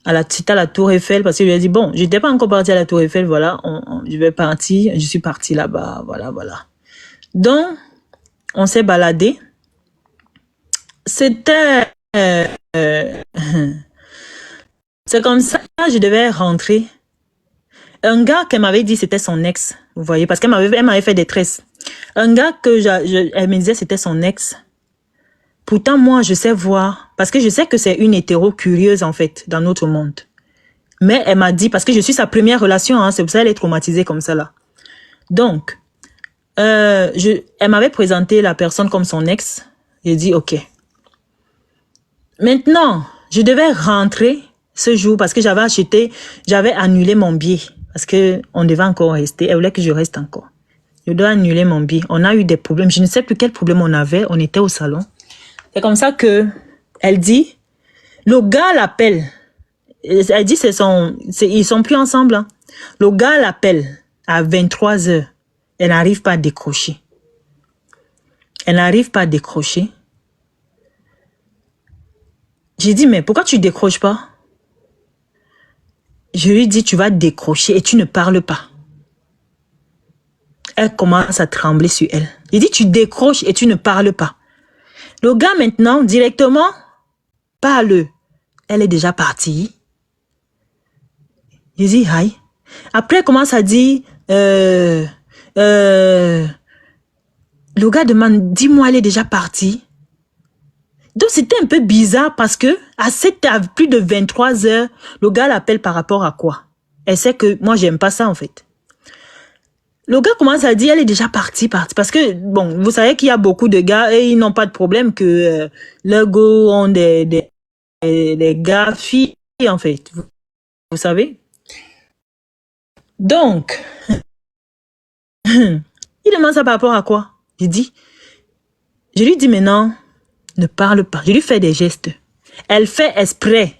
C: à la Tour Eiffel parce que je lui ai dit, bon, je n'étais pas encore partie à la Tour Eiffel, voilà, je suis partie là-bas, voilà. Donc, on s'est baladé. C'était... c'est comme ça que je devais rentrer. Un gars qu'elle m'avait dit c'était son ex, vous voyez, parce qu'elle m'avait fait des tresses. Un gars elle me disait c'était son ex. Pourtant, moi, je sais voir, parce que je sais que c'est une hétéro curieuse, en fait, dans notre monde. Mais elle m'a dit, parce que je suis sa première relation, hein, c'est pour ça qu'elle est traumatisée comme ça, là. Donc, elle m'avait présenté la personne comme son ex. J'ai dit, ok. Maintenant, je devais rentrer ce jour parce que j'avais annulé mon billet. Parce que on devait encore rester. Elle voulait que je reste encore. Je dois annuler mon billet. On a eu des problèmes. Je ne sais plus quel problème on avait. On était au salon. C'est comme ça que elle dit, le gars l'appelle. Elle dit, ils sont plus ensemble. Hein. Le gars l'appelle à 23 h. Elle n'arrive pas à décrocher. J'ai dit, mais pourquoi tu décroches pas? Je lui dis, tu vas décrocher et tu ne parles pas. Elle commence à trembler sur elle. J'ai dit, tu décroches et tu ne parles pas. Le gars maintenant, directement, parle. Elle est déjà partie. Je dis, aïe. Après, elle commence à dire, le gars demande, dis-moi, elle est déjà partie. Donc, c'était un peu bizarre parce que à plus de 23 h, le gars l'appelle par rapport à quoi? Elle sait que moi, j'aime pas ça, en fait. le gars commence à dire, elle est déjà partie. Parce que, bon, vous savez qu'il y a beaucoup de gars et ils n'ont pas de problème que leurs go ont des gars filles, en fait. Vous savez? Donc, il demande ça par rapport à quoi? Je lui dis maintenant, ne parle pas. Je lui fais des gestes. Elle fait exprès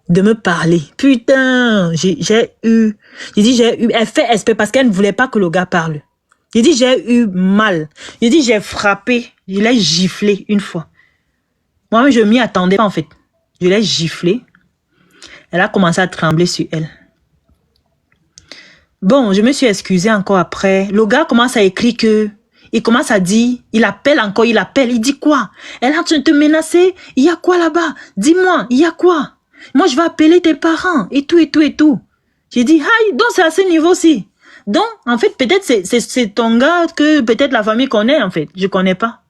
C: de me parler. Putain, elle fait exprès parce qu'elle ne voulait pas que le gars parle. J'ai eu mal. J'ai frappé. Je l'ai giflé une fois. Moi-même, je m'y attendais pas en fait. Je l'ai giflé. Elle a commencé à trembler sur elle. Bon, je me suis excusée encore après. Le gars commence à écrire que... Il commence à dire... Il appelle encore, il appelle. Il dit quoi? Elle est en train de te menacer. Il y a quoi là-bas? Dis-moi, il y a quoi? Moi, je vais appeler tes parents. Et tout, et tout, et tout. J'ai dit, aïe, donc c'est à ce niveau-ci. Donc, en fait, peut-être c'est ton gars que peut-être la famille connaît, en fait. Je connais pas.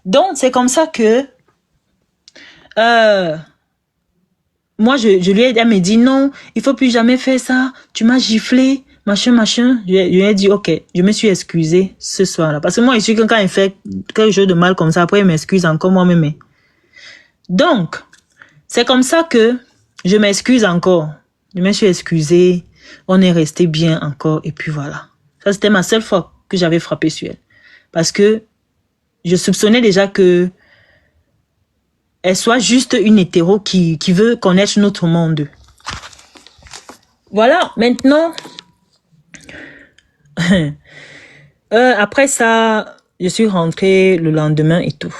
C: Donc, c'est comme ça que... moi, elle me dit, non, il faut plus jamais faire ça. Tu m'as giflé, machin. Je lui ai dit, ok, je me suis excusée ce soir-là. Parce que moi, je suis que quand il fait quelque chose de mal comme ça, après, il m'excuse encore moi-même. Donc, c'est comme ça que je m'excuse encore. Je me suis excusée. On est resté bien encore. Et puis voilà. Ça, c'était ma seule fois que j'avais frappé sur elle. Parce que je soupçonnais déjà que elle soit juste une hétéro qui veut connaître notre monde. Voilà, maintenant, après ça, je suis rentrée le lendemain et tout.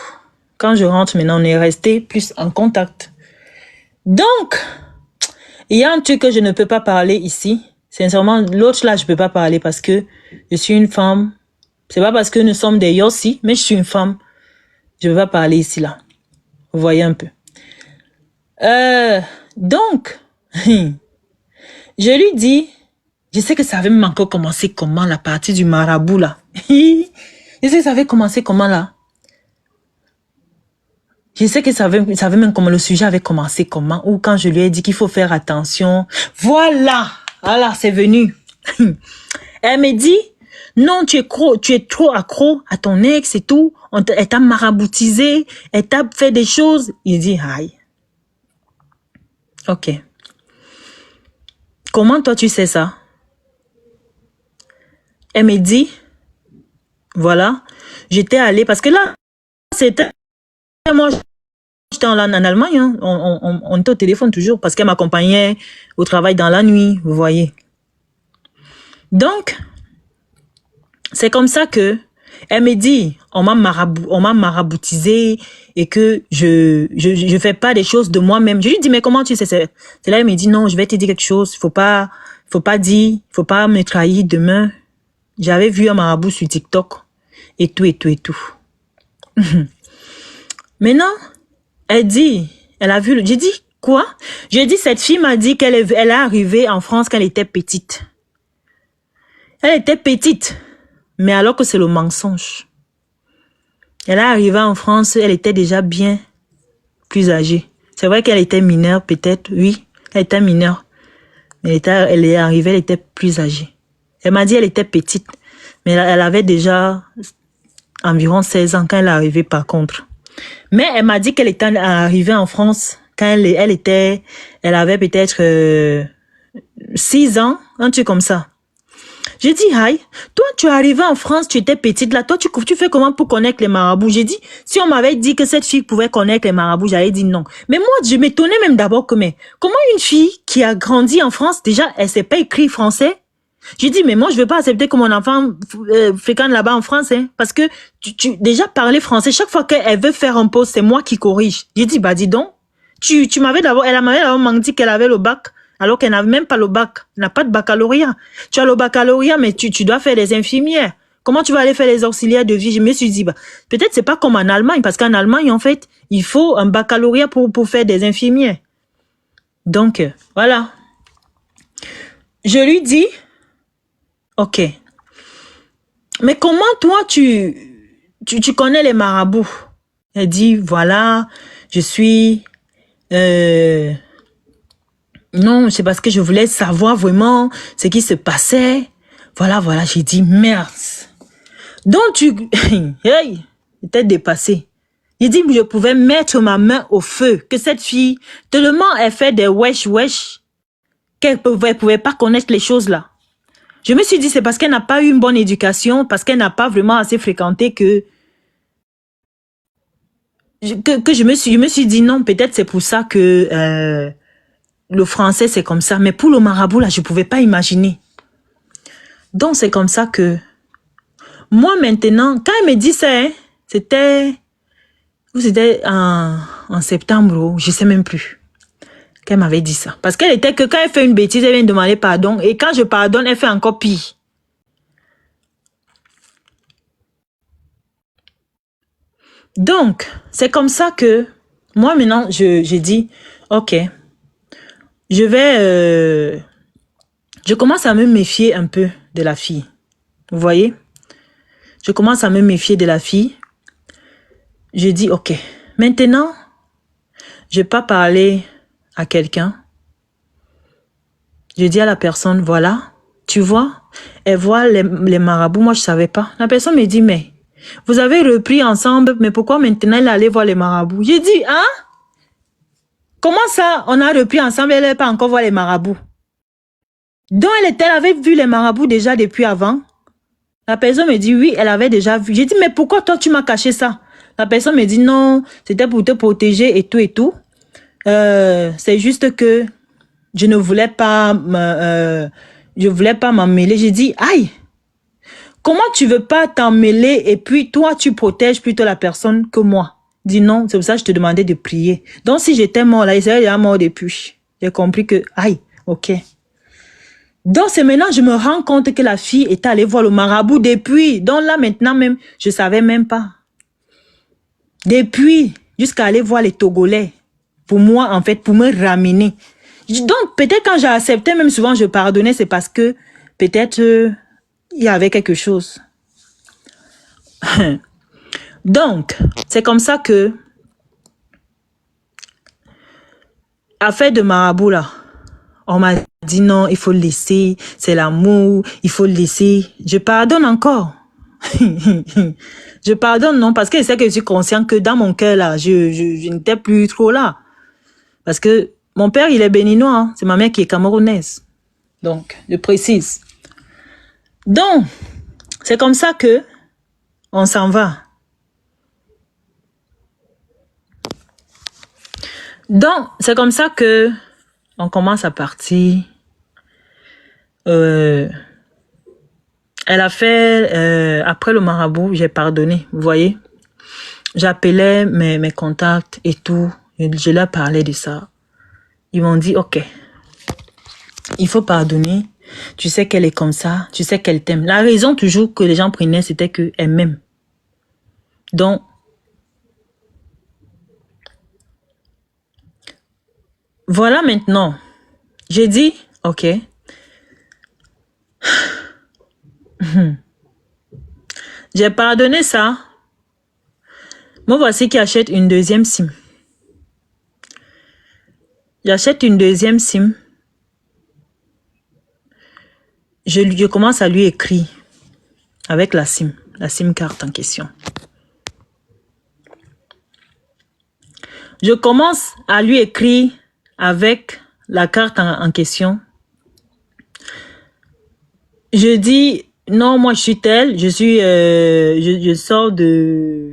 C: Quand je rentre maintenant, on est resté plus en contact. Donc, il y a un truc que je ne peux pas parler ici. Sincèrement, l'autre là, je peux pas parler parce que je suis une femme. C'est pas parce que nous sommes des yossi, mais je suis une femme. Je peux pas parler ici là. Vous voyez un peu. Donc, je lui dis, je sais que ça avait même encore commencé comment la partie du marabout là. Je sais que ça avait commencé comment là. Je sais que ça avait même comment le sujet avait commencé comment. Ou quand je lui ai dit qu'il faut faire attention. Voilà, c'est venu. Elle me dit, non, tu es trop accro à ton ex et tout. Elle t'a maraboutisé, elle t'a fait des choses. Il dit, aïe. Ok. Comment toi tu sais ça? Elle me dit, voilà, j'étais allée, parce que là, c'était, moi, j'étais en Allemagne, hein. On était au téléphone toujours, parce qu'elle m'accompagnait au travail dans la nuit, vous voyez. Donc, c'est comme ça que, elle me dit, on m'a maraboutisé et que je fais pas des choses de moi-même. Je lui dis, mais comment tu sais? C'est là, elle me dit, non, je vais te dire quelque chose. Faut pas me trahir demain. J'avais vu un marabout sur TikTok et tout. Maintenant, elle a vu, j'ai dit, quoi? J'ai dit, cette fille m'a dit qu'elle est arrivée en France quand elle était petite. Elle était petite. Mais alors que c'est le mensonge. Elle est arrivée en France, elle était déjà bien plus âgée. C'est vrai qu'elle était mineure, peut-être, oui. Elle était mineure. Mais elle est arrivée, elle était plus âgée. Elle m'a dit qu'elle était petite. Mais elle avait déjà environ 16 ans quand elle est arrivée par contre. Mais elle m'a dit qu'elle était arrivée en France quand elle avait peut-être 6 ans, un truc comme ça. J'ai dit, aïe, toi, tu es arrivée en France, tu étais petite là, toi, tu fais comment pour connaître les marabouts? J'ai dit, si on m'avait dit que cette fille pouvait connaître les marabouts, j'allais dire non. Mais moi, je m'étonnais même d'abord que, mais comment une fille qui a grandi en France, déjà, elle sait pas écrire français? J'ai dit, mais moi, je veux pas accepter que mon enfant fréquente là-bas en France, hein, parce que déjà parler français, chaque fois qu'elle veut faire un post, c'est moi qui corrige. J'ai dit, bah dis donc, elle m'avait d'abord dit qu'elle avait le bac. Alors qu'elle n'a même pas le bac, elle n'a pas de baccalauréat. Tu as le baccalauréat, mais tu dois faire des infirmières. Comment tu vas aller faire les auxiliaires de vie? Je me suis dit, bah, peut-être c'est pas comme en Allemagne, parce qu'en Allemagne, en fait, il faut un baccalauréat pour faire des infirmières. Donc, voilà. Je lui dis, ok. Mais comment toi, tu connais les marabouts? Elle dit, voilà, je suis... Non, c'est parce que je voulais savoir vraiment ce qui se passait Voilà, voilà, j'ai dit, merde. Donc, hey, j'étais dépassée. J'ai dit que je pouvais mettre ma main au feu, que cette fille, tellement elle fait des wesh, qu'elle pouvait pas connaître les choses là. Je me suis dit, c'est parce qu'elle n'a pas eu une bonne éducation, parce qu'elle n'a pas vraiment assez fréquenté que je me suis dit, non, peut-être c'est pour ça que le français c'est comme ça. Mais pour le marabout là, je pouvais pas imaginer. Donc, c'est comme ça que moi maintenant, quand elle me dit ça, hein, c'était en septembre, je sais même plus qu'elle m'avait dit ça. Parce qu'elle était que quand elle fait une bêtise, elle vient me demander pardon. Et quand je pardonne, elle fait encore pire. Donc, c'est comme ça que moi maintenant, j'ai dit, ok, je commence à me méfier un peu de la fille. Vous voyez? Je commence à me méfier de la fille. Je dis, ok, maintenant, je vais pas parler à quelqu'un. Je dis à la personne, voilà, tu vois, elle voit les marabouts, moi je savais pas. La personne me dit, mais vous avez repris ensemble, mais pourquoi maintenant elle allait voir les marabouts? J'ai dit, hein? Comment ça, on a repris ensemble, elle n'allait pas encore voir les marabouts? Donc elle avait vu les marabouts déjà depuis avant. La personne me dit, oui, elle avait déjà vu. J'ai dit, mais pourquoi toi tu m'as caché ça? La personne me dit, non, c'était pour te protéger et tout et tout. C'est juste que je ne voulais pas m'en mêler. J'ai dit, aïe, comment tu veux pas t'en mêler et puis toi, tu protèges plutôt la personne que moi? Dis non, c'est pour ça que je te demandais de prier. Donc, si j'étais mort là, il serait déjà mort depuis. J'ai compris que, aïe, ok. Donc, c'est maintenant je me rends compte que la fille est allée voir le marabout depuis. Donc là, maintenant même, je savais même pas. Depuis, jusqu'à aller voir les Togolais. Pour moi, en fait, pour me ramener. Donc, peut-être quand j'ai accepté, même souvent je pardonnais, c'est parce que peut-être il y avait quelque chose. Donc, c'est comme ça que, affaire de marabout là, on m'a dit non, il faut le laisser, c'est l'amour, il faut le laisser. Je pardonne encore. Je pardonne, non, parce que je sais que je suis conscient que dans mon cœur là, je n'étais plus trop là. Parce que mon père, il est béninois, hein. C'est ma mère qui est camerounaise. Donc, je précise. Donc, c'est comme ça que on s'en va. Donc, c'est comme ça que on commence à partir. Elle a fait, après le marabout, j'ai pardonné, vous voyez. J'appelais mes contacts et tout. Je leur parlais de ça. Ils m'ont dit, ok, il faut pardonner. Tu sais qu'elle est comme ça. Tu sais qu'elle t'aime. La raison toujours que les gens prenaient, c'était qu'elle m'aime. Donc, voilà maintenant. J'ai dit, ok. J'ai pardonné ça. Moi, voici qui achète une deuxième SIM. J'achète une deuxième SIM. Je commence à lui écrire avec la SIM carte en question. Je commence à lui écrire avec la carte en question. Je dis, non, moi je suis telle, je suis, je sors de...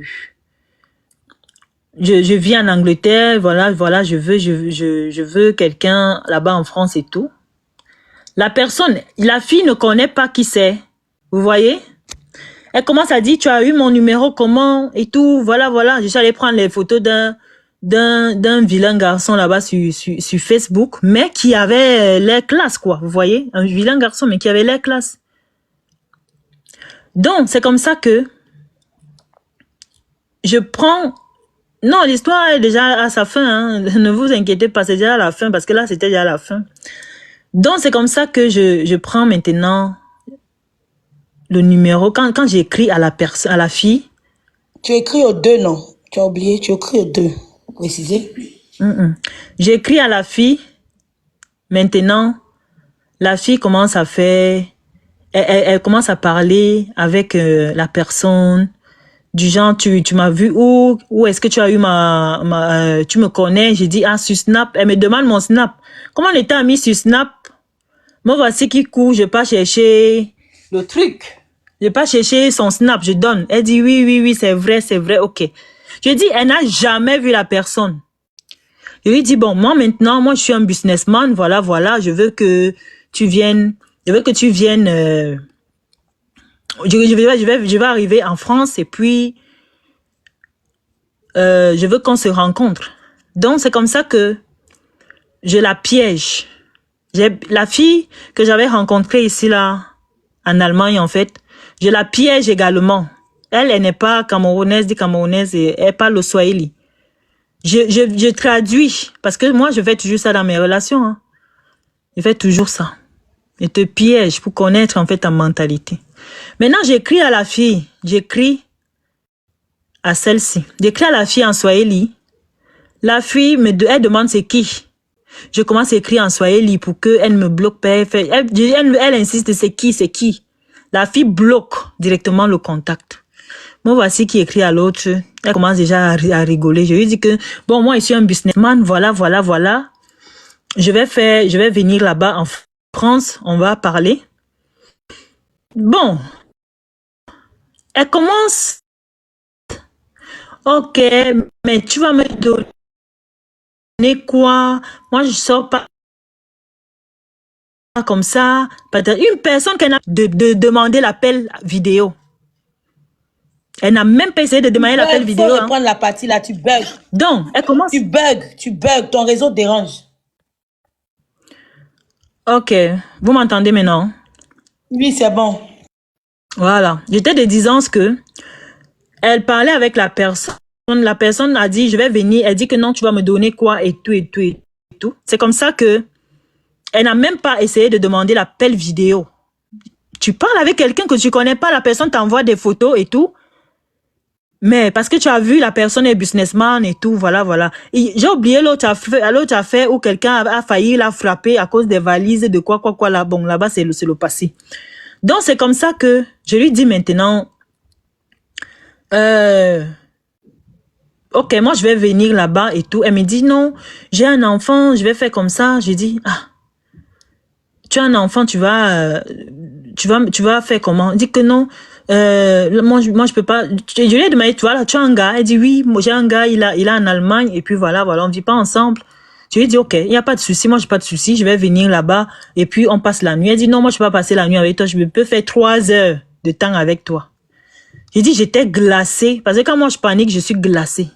C: Je vis en Angleterre, voilà, je veux quelqu'un là-bas en France et tout. La fille ne connaît pas qui c'est. Vous voyez? Elle commence à dire, tu as eu mon numéro comment et tout, voilà. Je suis allée prendre les photos d'un vilain garçon là-bas sur Facebook, mais qui avait l'air classe, quoi. Vous voyez? Un vilain garçon, mais qui avait l'air classe. Donc, c'est comme ça que je prends... Non, l'histoire est déjà à sa fin. Hein. Ne vous inquiétez pas, c'est déjà à la fin, parce que là, c'était déjà à la fin. Donc, c'est comme ça que je prends maintenant le numéro. Quand j'écris à la fille...
D: Tu écris aux deux, non? Tu as oublié, tu écris aux deux. Précisez.
C: J'écris à la fille. Maintenant, la fille commence à faire elle commence à parler avec la personne. Du genre, tu m'as vu où est-ce que tu as eu tu me connais? J'ai dit, ah, sur Snap. Elle me demande mon Snap. Comment on était amis sur Snap? Moi, voici qui court, je pas chercher le truc. Je pas chercher son Snap, je donne. Elle dit, oui, c'est vrai, ok. Je dis, elle n'a jamais vu la personne. Je lui dis, bon, moi, maintenant, moi, je suis un businessman, voilà, je veux que tu viennes, je vais arriver en France et puis, je veux qu'on se rencontre. Donc, c'est comme ça que je la piège. La fille que j'avais rencontrée ici, là, en Allemagne, en fait, je la piège également. Elle n'est pas camerounaise, et elle parle le swahili. Je traduis, parce que moi, je fais toujours ça dans mes relations. Hein. Je fais toujours ça. Je te piège pour connaître, en fait, ta mentalité. Maintenant, j'écris à la fille. J'écris à celle-ci. J'écris à la fille en swahili. La fille, elle demande c'est qui. Je commence à écrire en swahili pour qu'elle me bloque pas. Elle insiste, c'est qui. La fille bloque directement le contact. Moi, voici qui écrit à l'autre. Elle commence déjà à rigoler. Je lui dis que, bon, moi, je suis un businessman. Voilà. Je vais venir là-bas en France. On va parler. Bon. Elle commence. Ok, mais tu vas me donner quoi? Moi, je sors pas comme ça. Une personne qui a de demander l'appel vidéo. Elle n'a même pas essayé de demander l'appel vidéo.
D: Il faut reprendre la partie là, tu bugs.
C: Donc, elle commence.
D: Tu bugs, ton réseau dérange.
C: Ok, vous m'entendez maintenant?
D: Oui, c'est bon.
C: Voilà, j'étais de disance que elle parlait avec la personne. La personne a dit, je vais venir. Elle dit que non, tu vas me donner quoi et tout. C'est comme ça que elle n'a même pas essayé de demander l'appel vidéo. Tu parles avec quelqu'un que tu connais pas, la personne t'envoie des photos et tout. Mais parce que tu as vu, la personne est businessman et tout, voilà. J'ai oublié l'autre affaire où quelqu'un a failli la frapper à cause des valises, de quoi, là. Bon, là-bas, c'est le passé. Donc, c'est comme ça que je lui dis maintenant, ok, moi, je vais venir là-bas et tout. Elle me dit, non, j'ai un enfant, je vais faire comme ça. Je dis, ah, tu as un enfant, tu vas faire comment? Elle dit que non. Moi, je peux pas. Je lui ai demandé, tu as un gars? Elle dit oui, moi j'ai un gars, il est en Allemagne et puis voilà, on vit pas ensemble. Je lui ai dit ok, il n'y a pas de souci, moi j'ai pas de souci, je vais venir là-bas et puis on passe la nuit. Elle dit non, moi je peux pas passer la nuit avec toi, je peux faire 3 heures de temps avec toi. J'ai dit j'étais glacée parce que quand moi je panique, je suis glacée.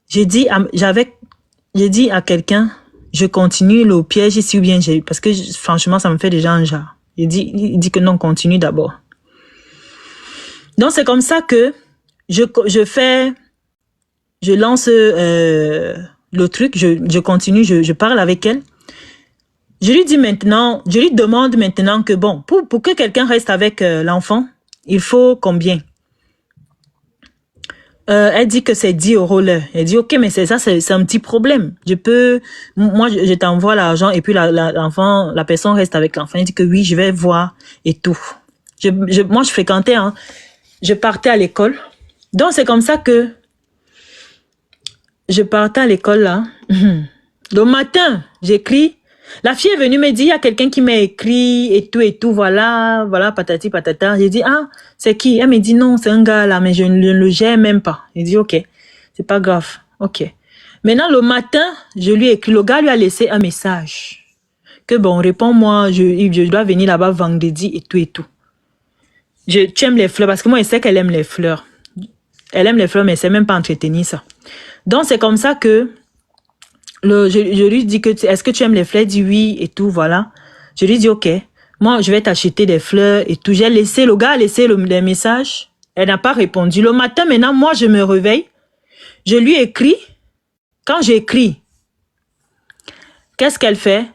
C: J'ai dit à quelqu'un, je continue le piège ici ou bien parce que franchement ça me fait déjà un genre. Il dit que non, continue d'abord. Donc, c'est comme ça que je lance le truc, je continue, je parle avec elle. Je lui demande maintenant que, bon, pour que quelqu'un reste avec l'enfant, il faut combien? Elle dit que c'est 10 € l'heure. Elle dit, ok, mais c'est un petit problème. Moi, je t'envoie l'argent et puis la personne reste avec l'enfant. Elle dit que oui, je vais voir et tout. Moi, je fréquentais, hein. Je partais à l'école. Donc, c'est comme ça que je partais à l'école, là. Le matin, j'écris. La fille est venue me dire, il y a quelqu'un qui m'a écrit et tout, voilà, patati patata. J'ai dit, ah, c'est qui? Elle me dit, non, c'est un gars là, mais je ne le gère même pas. J'ai dit, ok, c'est pas grave, ok. Maintenant, le matin, je lui ai écrit, le gars lui a laissé un message. Que bon, réponds-moi, je dois venir là-bas vendredi et tout. Tu aimes les fleurs, parce que moi, je sais qu'elle aime les fleurs. Elle aime les fleurs, mais elle ne sait même pas entretenir ça. Donc, c'est comme ça que je lui dis que est-ce que tu aimes les fleurs? Elle dit oui et tout, voilà. Je lui dis ok, moi, je vais t'acheter des fleurs et tout. Le gars a laissé les messages. Elle n'a pas répondu. Le matin, maintenant, moi, je me réveille. Je lui écris. Quand j'écris, qu'est-ce qu'elle fait?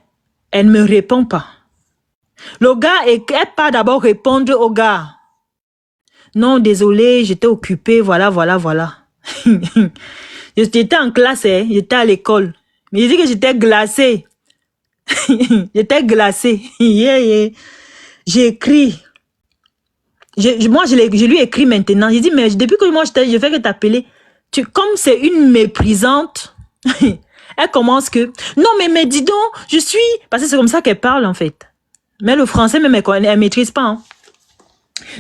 C: Elle ne me répond pas. Le gars, elle part d'abord répondre au gars. Non, désolé, j'étais occupée, voilà. J'étais en classe, j'étais à l'école. Mais je dis que j'étais glacée. J'étais glacée. Yeah. j'ai écrit. Je lui ai écrit maintenant. J'ai dit, mais depuis que moi, je fais que t'appeler, comme c'est une méprisante, elle commence que, non, mais dis donc, je suis, parce que c'est comme ça qu'elle parle, en fait. Mais le français, même, elle maîtrise pas, hein.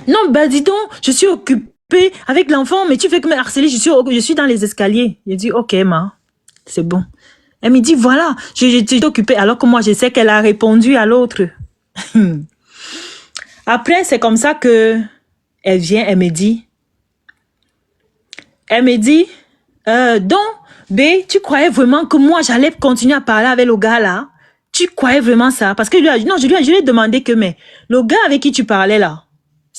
C: Non, bah, dis donc, je suis occupée avec l'enfant, mais tu fais que me harceler, je suis dans les escaliers. J'ai dit, ok, ma, c'est bon. Elle me dit, voilà, je suis occupée, alors que moi, je sais qu'elle a répondu à l'autre. Après, c'est comme ça que elle vient, elle me dit, donc, B, tu croyais vraiment que moi, j'allais continuer à parler avec le gars là? Tu croyais vraiment ça? Parce que je lui ai demandé que, mais, le gars avec qui tu parlais là,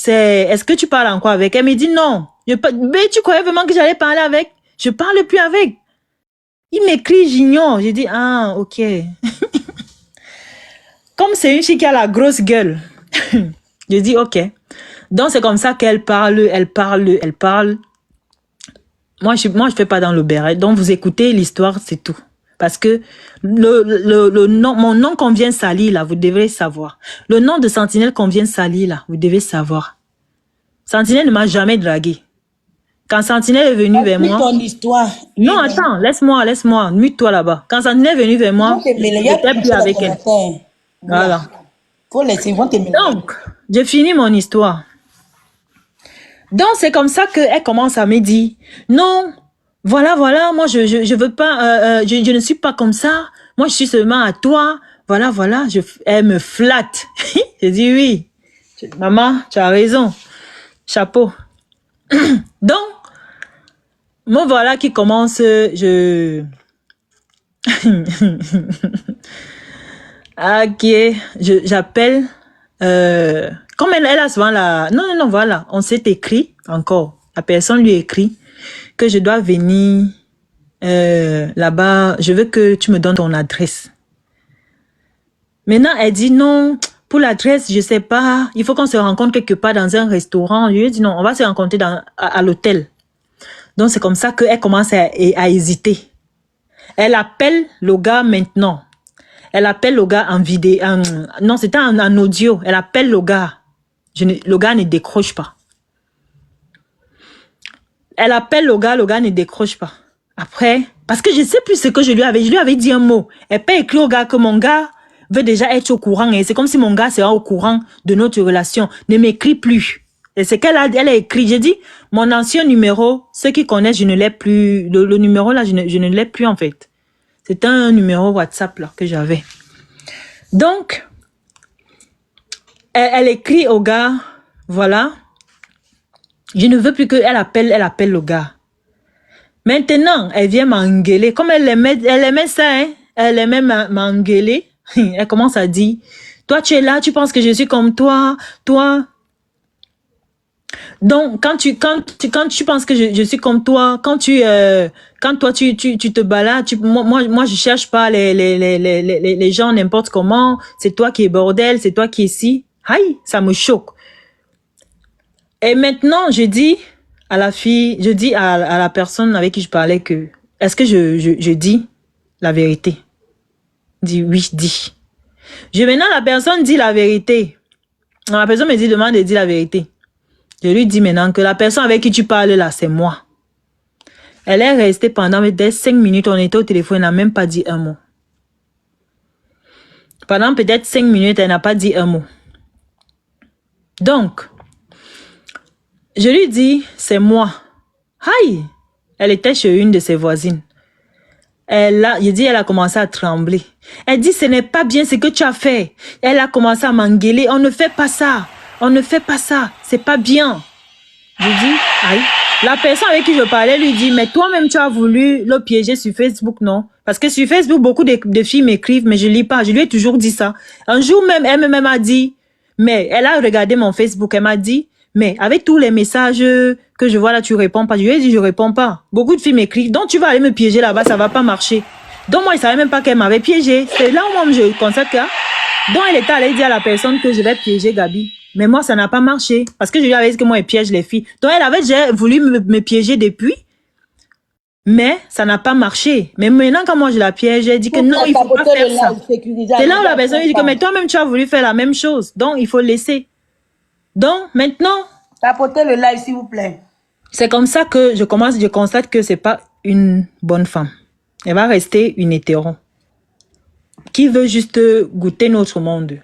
C: est-ce que tu parles encore avec? Elle me dit non. B, tu croyais vraiment que j'allais parler avec? Je parle plus avec. Il m'écrit, j'ignore. J'ai dit, ah, ok. Comme c'est une fille qui a la grosse gueule, je dis, ok. Donc, c'est comme ça qu'elle parle, elle parle. Moi, je fais pas dans le béret. Donc, vous écoutez l'histoire, c'est tout. Parce que le nom, mon nom qu'on vient salir, là, vous devrez savoir. Le nom de Sentinelle qu'on vient salir, là, vous devez savoir. Sentinelle ne m'a jamais dragué. Quand Sentinelle est venu vers moi...
D: ton histoire.
C: Non, attends, laisse-moi. Mute-toi là-bas. Quand Sentinelle est venu vers moi, je n'étais plus avec elle. Voilà.
D: Faut laisser, vont te mélanger.
C: Donc, j'ai fini mon histoire. Donc, c'est comme ça qu'elle commence à me dire, non, voilà, moi, je veux pas, je ne suis pas comme ça. Moi, je suis seulement à toi. Voilà, elle me flatte. Je dis oui. Maman, tu as raison. Chapeau. Donc, moi, voilà qui commence, ok, j'appelle, comme elle a souvent la... Non, voilà, on s'est écrit encore. La personne lui écrit que je dois venir là-bas. Je veux que tu me donnes ton adresse. Maintenant, elle dit non, pour l'adresse, je sais pas. Il faut qu'on se rencontre quelque part dans un restaurant. Je lui ai dit non, on va se rencontrer à l'hôtel. Donc, c'est comme ça qu'elle commence à hésiter. Elle appelle le gars maintenant. Elle appelle le gars en vidéo. Non, c'était en audio. Elle appelle le gars. Le gars ne décroche pas. Elle appelle le gars ne décroche pas. Après, parce que je ne sais plus ce que je lui avais dit un mot. Elle peut écrire au gars que mon gars veut déjà être au courant. Et c'est comme si mon gars serait au courant de notre relation. Ne m'écrit plus. Et c'est qu'elle a écrit. J'ai dit, mon ancien numéro, ceux qui connaissent, je ne l'ai plus. Le numéro là, je ne l'ai plus en fait. C'est un numéro WhatsApp là que j'avais. Donc, elle écrit au gars, voilà. Je ne veux plus qu'elle appelle le gars. Maintenant, elle vient m'engueuler. Comme elle aimait ça, hein. Elle aimait m'engueuler. Elle commence à dire, toi tu es là, tu penses que je suis comme toi. Donc, quand tu penses que je suis comme toi, quand toi tu te balades, moi je cherche pas les gens n'importe comment, c'est toi qui es bordel, c'est toi qui es si. Aïe, ça me choque. Et maintenant, je dis à la fille, je dis à la personne avec qui je parlais que, est-ce que je dis la vérité? Dit oui, dis. Maintenant, la personne dit la vérité. La personne me demande de dire la vérité. Je lui dis maintenant que la personne avec qui tu parles là, c'est moi. Elle est restée pendant peut-être 5 minutes, on était au téléphone, elle n'a même pas dit un mot. Pendant peut-être 5 minutes, elle n'a pas dit un mot. Donc, je lui dis, c'est moi. Aïe! Elle était chez une de ses voisines. Elle a commencé à trembler. Elle dit, ce n'est pas bien ce que tu as fait. Elle a commencé à m'engueuler. On ne fait pas ça. On ne fait pas ça. C'est pas bien. Je dis, aïe. La personne avec qui je parlais lui dit, mais toi-même, tu as voulu le piéger sur Facebook, non? Parce que sur Facebook, beaucoup de filles m'écrivent, mais je lis pas. Je lui ai toujours dit ça. Un jour même, elle m'a dit, mais elle a regardé mon Facebook. Elle m'a dit, mais avec tous les messages que je vois là, tu réponds pas. Je lui ai dit, je réponds pas. Beaucoup de filles m'écrivent, donc tu vas aller me piéger là-bas, ça va pas marcher. Donc moi, il savait même pas qu'elle m'avait piégé. C'est là où moi, je constate que, donc elle était allée dire à la personne que je vais piéger Gabi. Mais moi, ça n'a pas marché. Parce que je lui avais dit que moi, je piège les filles. Donc elle avait déjà voulu me piéger depuis. Mais ça n'a pas marché. Mais maintenant, quand moi je la piège, j'ai dit que non, il faut pas faire ça. C'est là où la personne dit que mais toi-même, tu as voulu faire la même chose. Donc, il faut laisser. Donc, maintenant,
D: Tapotez le live, s'il vous plaît.
C: c'est comme ça que je constate que c'est pas une bonne femme. Elle va rester une hétéron qui veut juste goûter notre monde.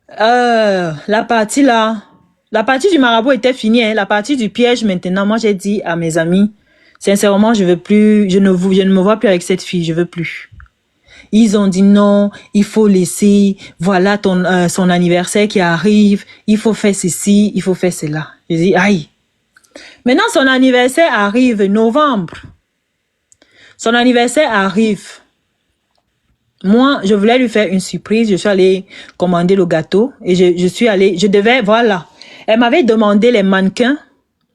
C: La partie du marabout était finie. Hein. La partie du piège, maintenant, moi, j'ai dit à mes amis, sincèrement, je veux plus, je ne me vois plus avec cette fille, je veux plus. Ils ont dit non, il faut laisser, voilà son anniversaire qui arrive, il faut faire ceci, il faut faire cela. Je dis, aïe. Maintenant, son anniversaire arrive novembre. Son anniversaire arrive. Moi, je voulais lui faire une surprise. Je suis allée commander le gâteau et je devais, voilà. Elle m'avait demandé les mannequins.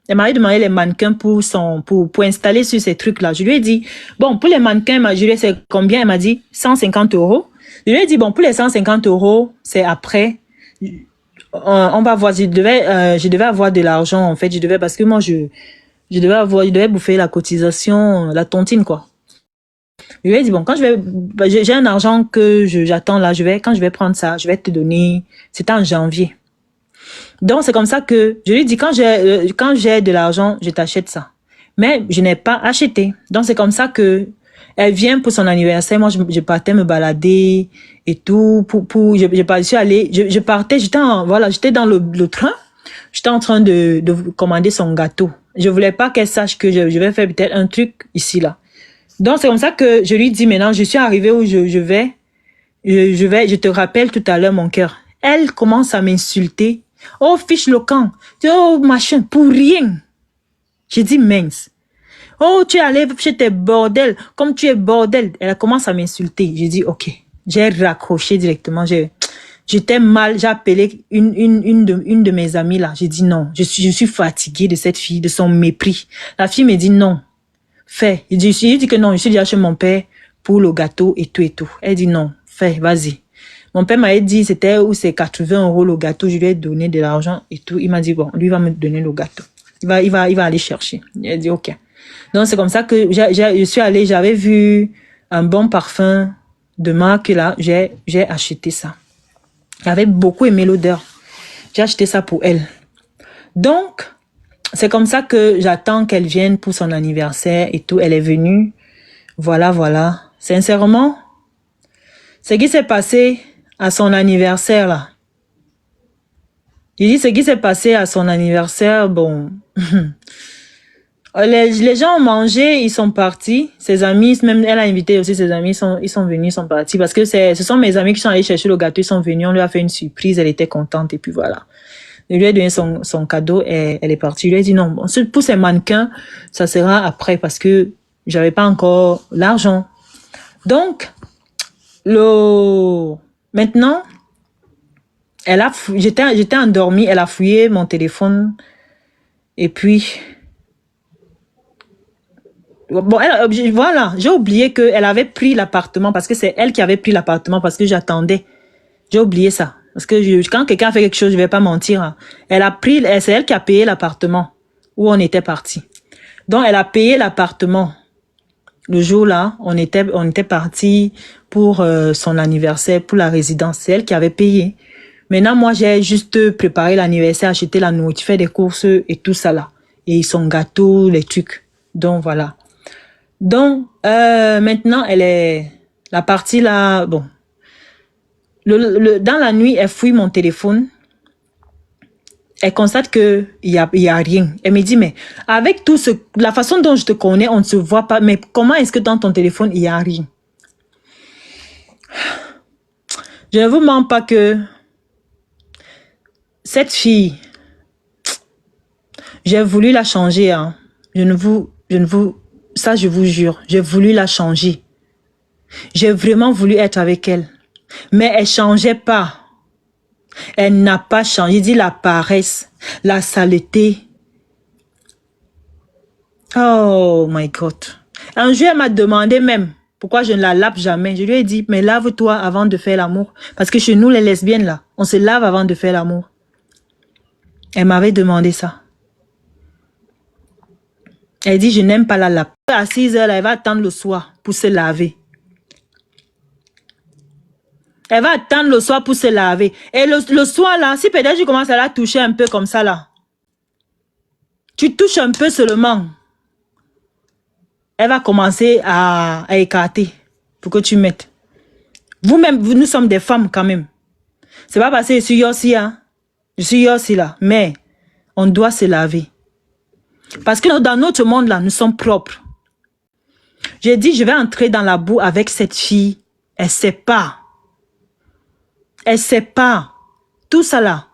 C: Elle m'avait demandé les mannequins pour installer sur ces trucs-là. Je lui ai dit, bon, pour les mannequins, je lui ai dit, c'est combien? Elle m'a dit 150 €. Je lui ai dit, bon, pour les 150 €, c'est après. On va voir, je devais avoir de l'argent, en fait. Parce que moi, je devais bouffer la cotisation, la tontine, quoi. Je lui ai dit, bon, j'ai un argent que j'attends là, quand je vais prendre ça, je vais te donner, c'était en janvier. Donc, c'est comme ça que je lui dis, quand j'ai de l'argent, je t'achète ça. Mais je n'ai pas acheté. Donc, c'est comme ça que elle vient pour son anniversaire. Moi, je partais me balader et tout. Je suis allée, je partais, j'étais dans le train. J'étais en train de commander son gâteau. Je voulais pas qu'elle sache que je vais faire peut-être un truc ici, là. Donc, c'est comme ça que je lui dis maintenant, je suis arrivée où je te rappelle tout à l'heure, mon cœur. Elle commence à m'insulter. Oh, fiche le camp. Oh, machin, pour rien. J'ai dit mince. Oh, tu es allé chez tes bordels. Comme tu es bordel. Elle commence à m'insulter. J'ai dit, ok. J'ai raccroché directement. J'étais mal. J'ai appelé une de mes amies là. J'ai dit non. Je suis fatiguée de cette fille, de son mépris. La fille me dit non. Fais. Il dit que non, je suis déjà chez mon père pour le gâteau et tout et tout. Elle dit non. Fais, vas-y. Mon père m'avait dit, c'était où c'est 80 € le gâteau, je lui ai donné de l'argent et tout. Il m'a dit, bon, lui va me donner le gâteau. Il va aller chercher. Il a dit, ok. Donc, c'est comme ça que je suis allée, j'avais vu un bon parfum de marque là, j'ai acheté ça. J'avais beaucoup aimé l'odeur. J'ai acheté ça pour elle. Donc, c'est comme ça que j'attends qu'elle vienne pour son anniversaire et tout. Elle est venue. Voilà. Sincèrement, ce qui s'est passé à son anniversaire, là. Il dit ce qui s'est passé à son anniversaire, bon. Les gens ont mangé, ils sont partis. Ses amis, même elle a invité aussi ses amis, ils sont venus, ils sont partis. Parce que ce sont mes amis qui sont allés chercher le gâteau, ils sont venus, on lui a fait une surprise, elle était contente et puis voilà. Je lui ai donné son cadeau et elle est partie. Je lui ai dit non, pour ces mannequins, ça sera après parce que j'avais pas encore l'argent. Donc, maintenant, j'étais endormie, elle a fouillé mon téléphone et puis, bon, voilà, j'ai oublié qu'elle avait pris l'appartement parce que c'est elle qui avait pris l'appartement parce que j'attendais. J'ai oublié ça. Parce que quand quelqu'un fait quelque chose, je vais pas mentir. Hein. C'est elle qui a payé l'appartement où on était parti. Donc, elle a payé l'appartement. Le jour-là, on était parti pour son anniversaire, pour la résidence. C'est elle qui avait payé. Maintenant, moi, j'ai juste préparé l'anniversaire, acheté la nourriture, fait des courses et tout ça là. Et son gâteau, les trucs. Donc, voilà. Donc, maintenant, la partie là, bon. Dans la nuit, elle fouille mon téléphone. Elle constate que il y a rien. Elle me dit, mais avec la façon dont je te connais, on ne se voit pas. Mais comment est-ce que dans ton téléphone, il y a rien? Je ne vous mens pas que cette fille, j'ai voulu la changer. Hein. Ça, je vous jure, j'ai voulu la changer. J'ai vraiment voulu être avec elle. Mais elle changeait pas. Elle n'a pas changé. Il dit la paresse, la saleté. Oh my God. Un jour, elle m'a demandé même pourquoi je ne la lave jamais. Je lui ai dit, mais lave-toi avant de faire l'amour. Parce que chez nous, les lesbiennes, là, on se lave avant de faire l'amour. Elle m'avait demandé ça. Elle dit, je n'aime pas la lave. À 6 heures, là, elle va attendre le soir pour se laver. Elle va attendre le soir pour se laver. Et le soir, là, si peut-être tu commences à la toucher un peu comme ça, là. Tu touches un peu seulement. Elle va commencer à écarter pour que tu mettes. Vous-même, nous sommes des femmes quand même. C'est pas parce que je suis Yossi, hein. Je suis Yossi, là. Mais on doit se laver. Parce que dans notre monde, là, nous sommes propres. J'ai dit, je vais entrer dans la boue avec cette fille. Elle sait pas. Elle sait pas. Tout ça là.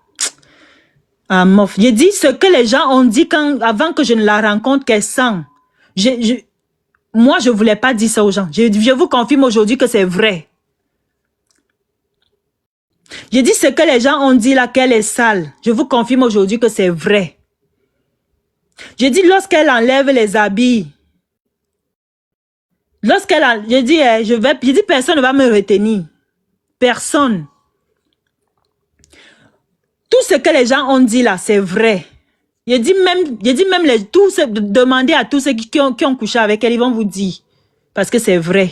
C: Ah, mof. J'ai dit ce que les gens ont dit avant que je ne la rencontre, qu'elle sent. Moi, je voulais pas dire ça aux gens. Je vous confirme aujourd'hui que c'est vrai. J'ai dit ce que les gens ont dit là, qu'elle est sale. Je vous confirme aujourd'hui que c'est vrai. J'ai dit lorsqu'elle enlève les habits. J'ai dit, j'ai dit personne ne va me retenir. Personne. Tout ce que les gens ont dit là, c'est vrai. J'ai dit même demandez à tous ceux qui ont couché avec elle, ils vont vous dire. Parce que c'est vrai.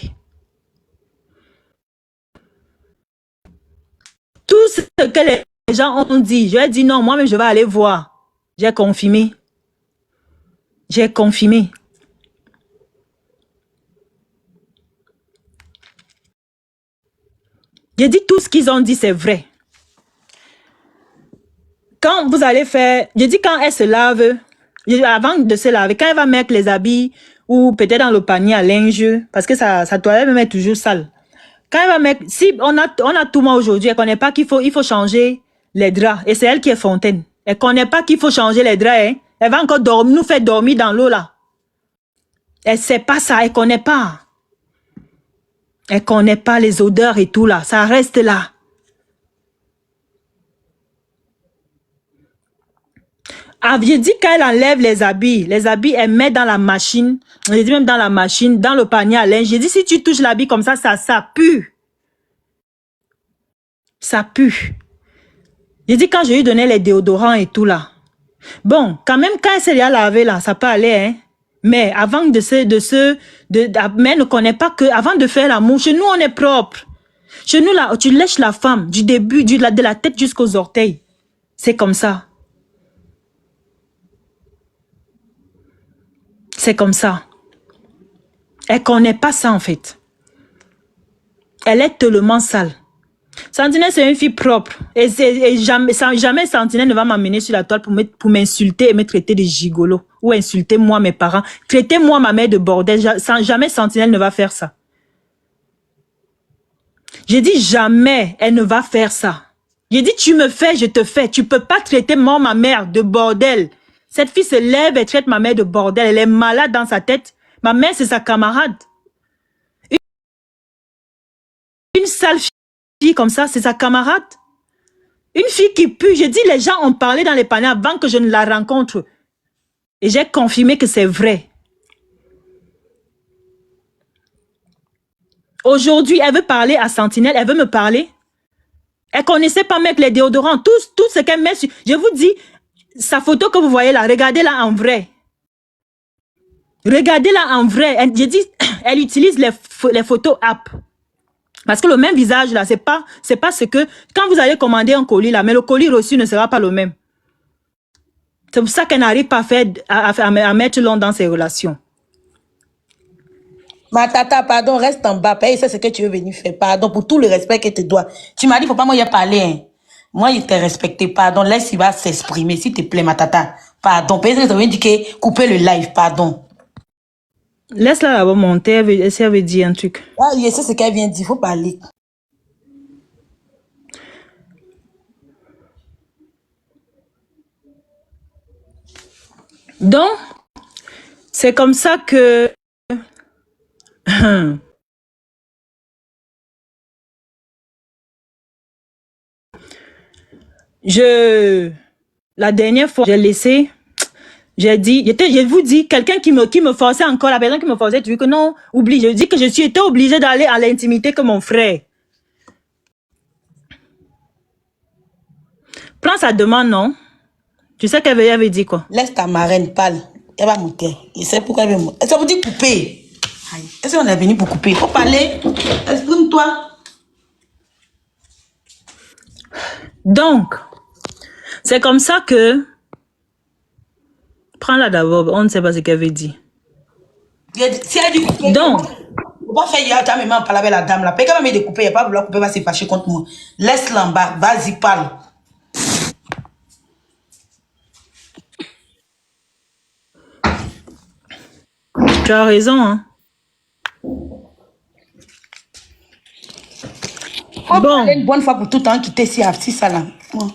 C: Tout ce que les gens ont dit, je lui ai dit non, moi-même je vais aller voir. J'ai confirmé. J'ai confirmé. J'ai dit tout ce qu'ils ont dit, c'est vrai. Quand vous allez faire, j'ai dit quand elle se lave, avant de se laver, quand elle va mettre les habits ou peut-être dans le panier à linge, parce que sa toilette même est toujours sale. Quand elle va mettre, si on a tout moi aujourd'hui, elle connaît pas qu'il faut changer les draps et c'est elle qui est fontaine. Elle connaît pas qu'il faut changer les draps, hein. Elle va encore nous faire dormir dans l'eau là. Elle sait pas ça, elle connaît pas. Elle connaît pas les odeurs et tout là, ça reste là. Ah, j'ai dit qu'elle enlève les habits, elle met dans la machine, j'ai dit même dans la machine, dans le panier à linge. J'ai dit si tu touches l'habit comme ça pue. Ça pue. J'ai dit quand je lui donnais les déodorants et tout là. Bon, quand même quand elle s'est lavé là, ça peut aller, hein. Mais avant mais elle ne connaît pas que, avant de faire l'amour, chez nous on est propre. Chez nous là, tu lèches la femme du début, de la tête jusqu'aux orteils. C'est comme ça. C'est comme ça. Elle connaît pas ça en fait. Elle est tellement sale. Sentinelle, c'est une fille propre. Et jamais Sentinelle ne va m'amener sur la toile pour m'insulter et me traiter de gigolo. Ou insulter moi, mes parents. Traiter moi, ma mère de bordel. Jamais Sentinelle ne va faire ça. J'ai dit jamais elle ne va faire ça. J'ai dit tu me fais, je te fais. Tu peux pas traiter moi, ma mère de bordel. Cette fille se lève et traite ma mère de bordel. Elle est malade dans sa tête. Ma mère, c'est sa camarade. Une sale fille comme ça, c'est sa camarade. Une fille qui pue. J'ai dit, les gens ont parlé dans les paniers avant que je ne la rencontre. Et j'ai confirmé que c'est vrai. Aujourd'hui, elle veut parler à Sentinelle. Elle veut me parler. Elle connaissait pas mettre les déodorants. Tout ce qu'elle met sur... Je vous dis, sa photo que vous voyez là, regardez-la en vrai. Regardez-la en vrai. J'ai dit, elle utilise les photos app. Parce que le même visage là, c'est pas ce que... Quand vous allez commander un colis là, mais le colis reçu ne sera pas le même. C'est pour ça qu'elle n'arrive pas à mettre long dans ses relations.
D: Ma tata, pardon, reste en bas. Paye, c'est ce que tu es venu faire. Pardon pour tout le respect qu'elle te doit. Tu m'as dit, faut pas moi y parler. Hein. Moi, il te respecte. Pardon, laisse, il va s'exprimer. S'il te plaît, ma tata. Pardon. Paye, ça veut dire que couper le live. Pardon.
C: Laisse-la là-bas monter. Elle veut dire un truc.
D: Ah, je sais ce qu'elle vient de dire. Faut parler.
C: Donc, c'est comme ça que... La dernière fois, j'ai laissé... J'ai dit, je vous dis, quelqu'un qui me forçait encore, la personne qui me forçait, tu dis que non, oublie. Je dis que je suis été obligée d'aller à l'intimité que mon frère. Prends sa demande, non? Tu sais qu'elle avait dit quoi?
D: Laisse ta marraine parle. Elle va monter. Je sais pourquoi elle veut monter. Ça vous dit couper. Est-ce qu'on est venu pour couper? Il faut parler. Exprime-toi.
C: Donc, c'est comme ça que... Prends-la d'abord, on ne sait pas ce qu'elle veut dire.
D: Si elle dit couper,
C: Donc,
D: on va faire hier, tu as même parlé avec la dame là. Peut-être qu'elle va me découper, il n'y a pas vouloir couper, elle va se fâcher contre moi. Laisse-la en bas, vas-y, parle.
C: tu as raison, hein. Bon,
D: Une bonne fois pour tout le temps quitter si ça là. Bon.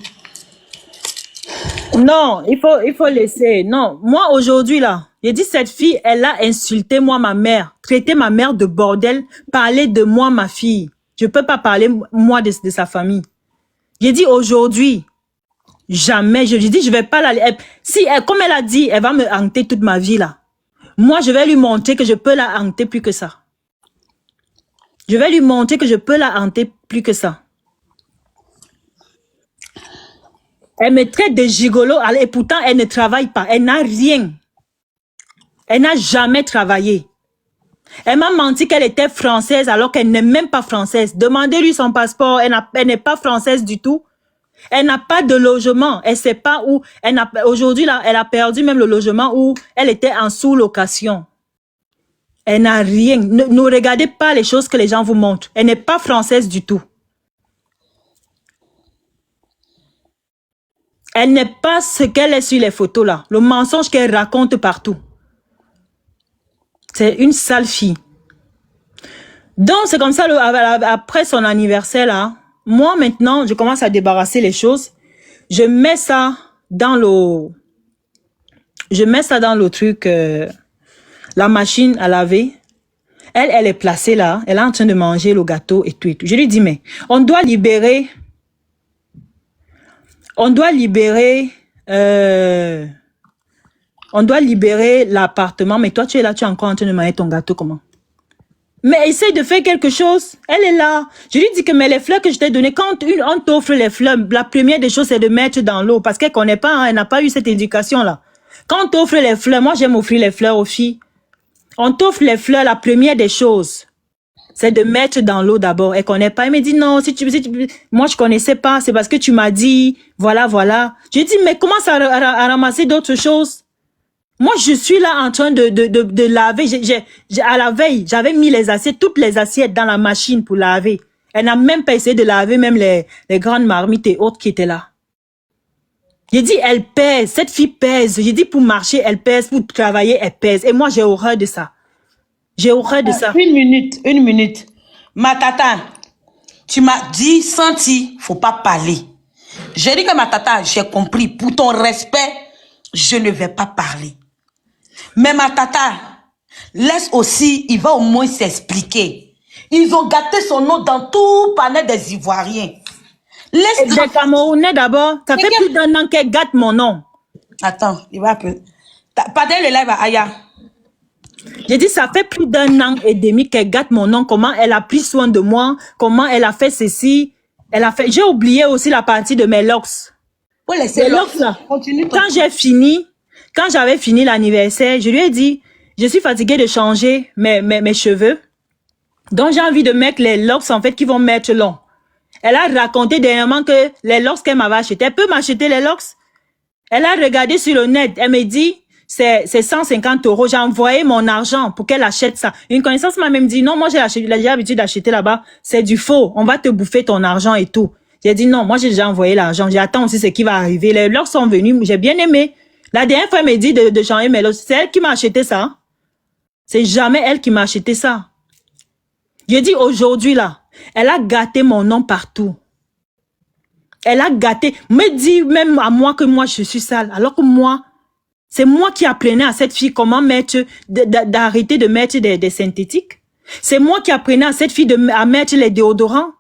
C: non, il faut laisser. Non, moi aujourd'hui là, j'ai dit cette fille, elle a insulté moi, ma mère, traité ma mère de bordel, parlé de moi, ma fille. Je peux pas parler moi de sa famille. J'ai dit aujourd'hui, jamais, je lui dis je vais pas la... Si, comme elle a dit, elle va me hanter toute ma vie là. Moi, je vais lui montrer que je peux la hanter plus que ça. Je vais lui montrer que je peux la hanter plus que ça. Elle me traite de gigolo et pourtant elle ne travaille pas. Elle n'a rien. Elle n'a jamais travaillé. Elle m'a menti qu'elle était française alors qu'elle n'est même pas française. Demandez-lui son passeport. Elle n'est pas française du tout. Elle n'a pas de logement. Elle ne sait pas où. Aujourd'hui, là, elle a perdu même le logement où elle était en sous-location. Elle n'a rien. Ne regardez pas les choses que les gens vous montrent. Elle n'est pas française du tout. Elle n'est pas ce qu'elle est sur les photos là. Le mensonge qu'elle raconte partout. C'est une sale fille. Donc, c'est comme ça, après son anniversaire là, moi maintenant, je commence à débarrasser les choses. Je mets ça dans le... Je mets ça dans le truc, la machine à laver. Elle est placée là. Elle est en train de manger le gâteau et tout et tout. Je lui dis, mais on doit libérer... On doit libérer l'appartement, mais toi, tu es là, tu es encore en train de manger ton gâteau, comment? Mais essaye de faire quelque chose. Elle est là. Je lui dis que mais les fleurs que je t'ai données, quand on t'offre les fleurs, la première des choses, c'est de mettre dans l'eau, parce qu'elle connaît pas, hein, elle n'a pas eu cette éducation-là. Quand on t'offre les fleurs, moi, j'aime offrir les fleurs aux filles. On t'offre les fleurs, la première des choses, c'est de mettre dans l'eau d'abord. Elle connaît pas. Elle me dit non, moi je connaissais pas. C'est parce que tu m'as dit, voilà, voilà. Je dis mais commence à ramasser d'autres choses. Moi je suis là en train de laver. À la veille, j'avais mis les assiettes, toutes les assiettes dans la machine pour laver. Elle n'a même pas essayé de laver même les grandes marmites et autres qui étaient là. J'ai dit elle pèse, cette fille pèse. J'ai dit pour marcher elle pèse, pour travailler elle pèse. Et moi j'ai horreur de ça. J'ai horreur de ça.
D: Une minute. Ma tata, tu m'as dit, senti, faut pas parler. J'ai dit que ma tata, j'ai compris. Pour ton respect, je ne vais pas parler. Mais ma tata, laisse aussi, il va au moins s'expliquer. Ils ont gâté son nom dans tout panel des Ivoiriens. Laisse
C: des Camerounais d'abord. Ça fait plus d'un an qu'elle gâte mon nom.
D: Attends, il va un peu. Pardon le live à Aya.
C: J'ai dit, ça fait plus d'un an et demi qu'elle gâte mon nom. Comment elle a pris soin de moi. Comment elle a fait ceci. Elle a fait... J'ai oublié aussi la partie de mes locks.
D: Faut laisser
C: les locks là.
D: Continue.
C: Quand j'avais fini l'anniversaire, je lui ai dit, je suis fatiguée de changer mes cheveux. Donc, j'ai envie de mettre les locks, en fait, qui vont mettre long. Elle a raconté dernièrement que les locks qu'elle m'avait acheté, elle peut m'acheter les locks. Elle a regardé sur le net. Elle me dit, c'est 150 €. J'ai envoyé mon argent pour qu'elle achète ça. Une connaissance m'a même dit, non, moi, j'ai l'habitude d'acheter là-bas. C'est du faux. On va te bouffer ton argent et tout. J'ai dit, non, moi, j'ai déjà envoyé l'argent. J'attends aussi ce qui va arriver. Les locks sont venus. J'ai bien aimé. La dernière fois, elle m'a dit de changer mes locks. C'est elle qui m'a acheté ça. C'est jamais elle qui m'a acheté ça. J'ai dit, aujourd'hui, là, elle a gâté mon nom partout. Elle a gâté, me dit même à moi que moi je suis sale. Alors que moi, c'est moi qui apprenais à cette fille comment mettre, d'arrêter de mettre des synthétiques. C'est moi qui apprenais à cette fille à mettre les déodorants.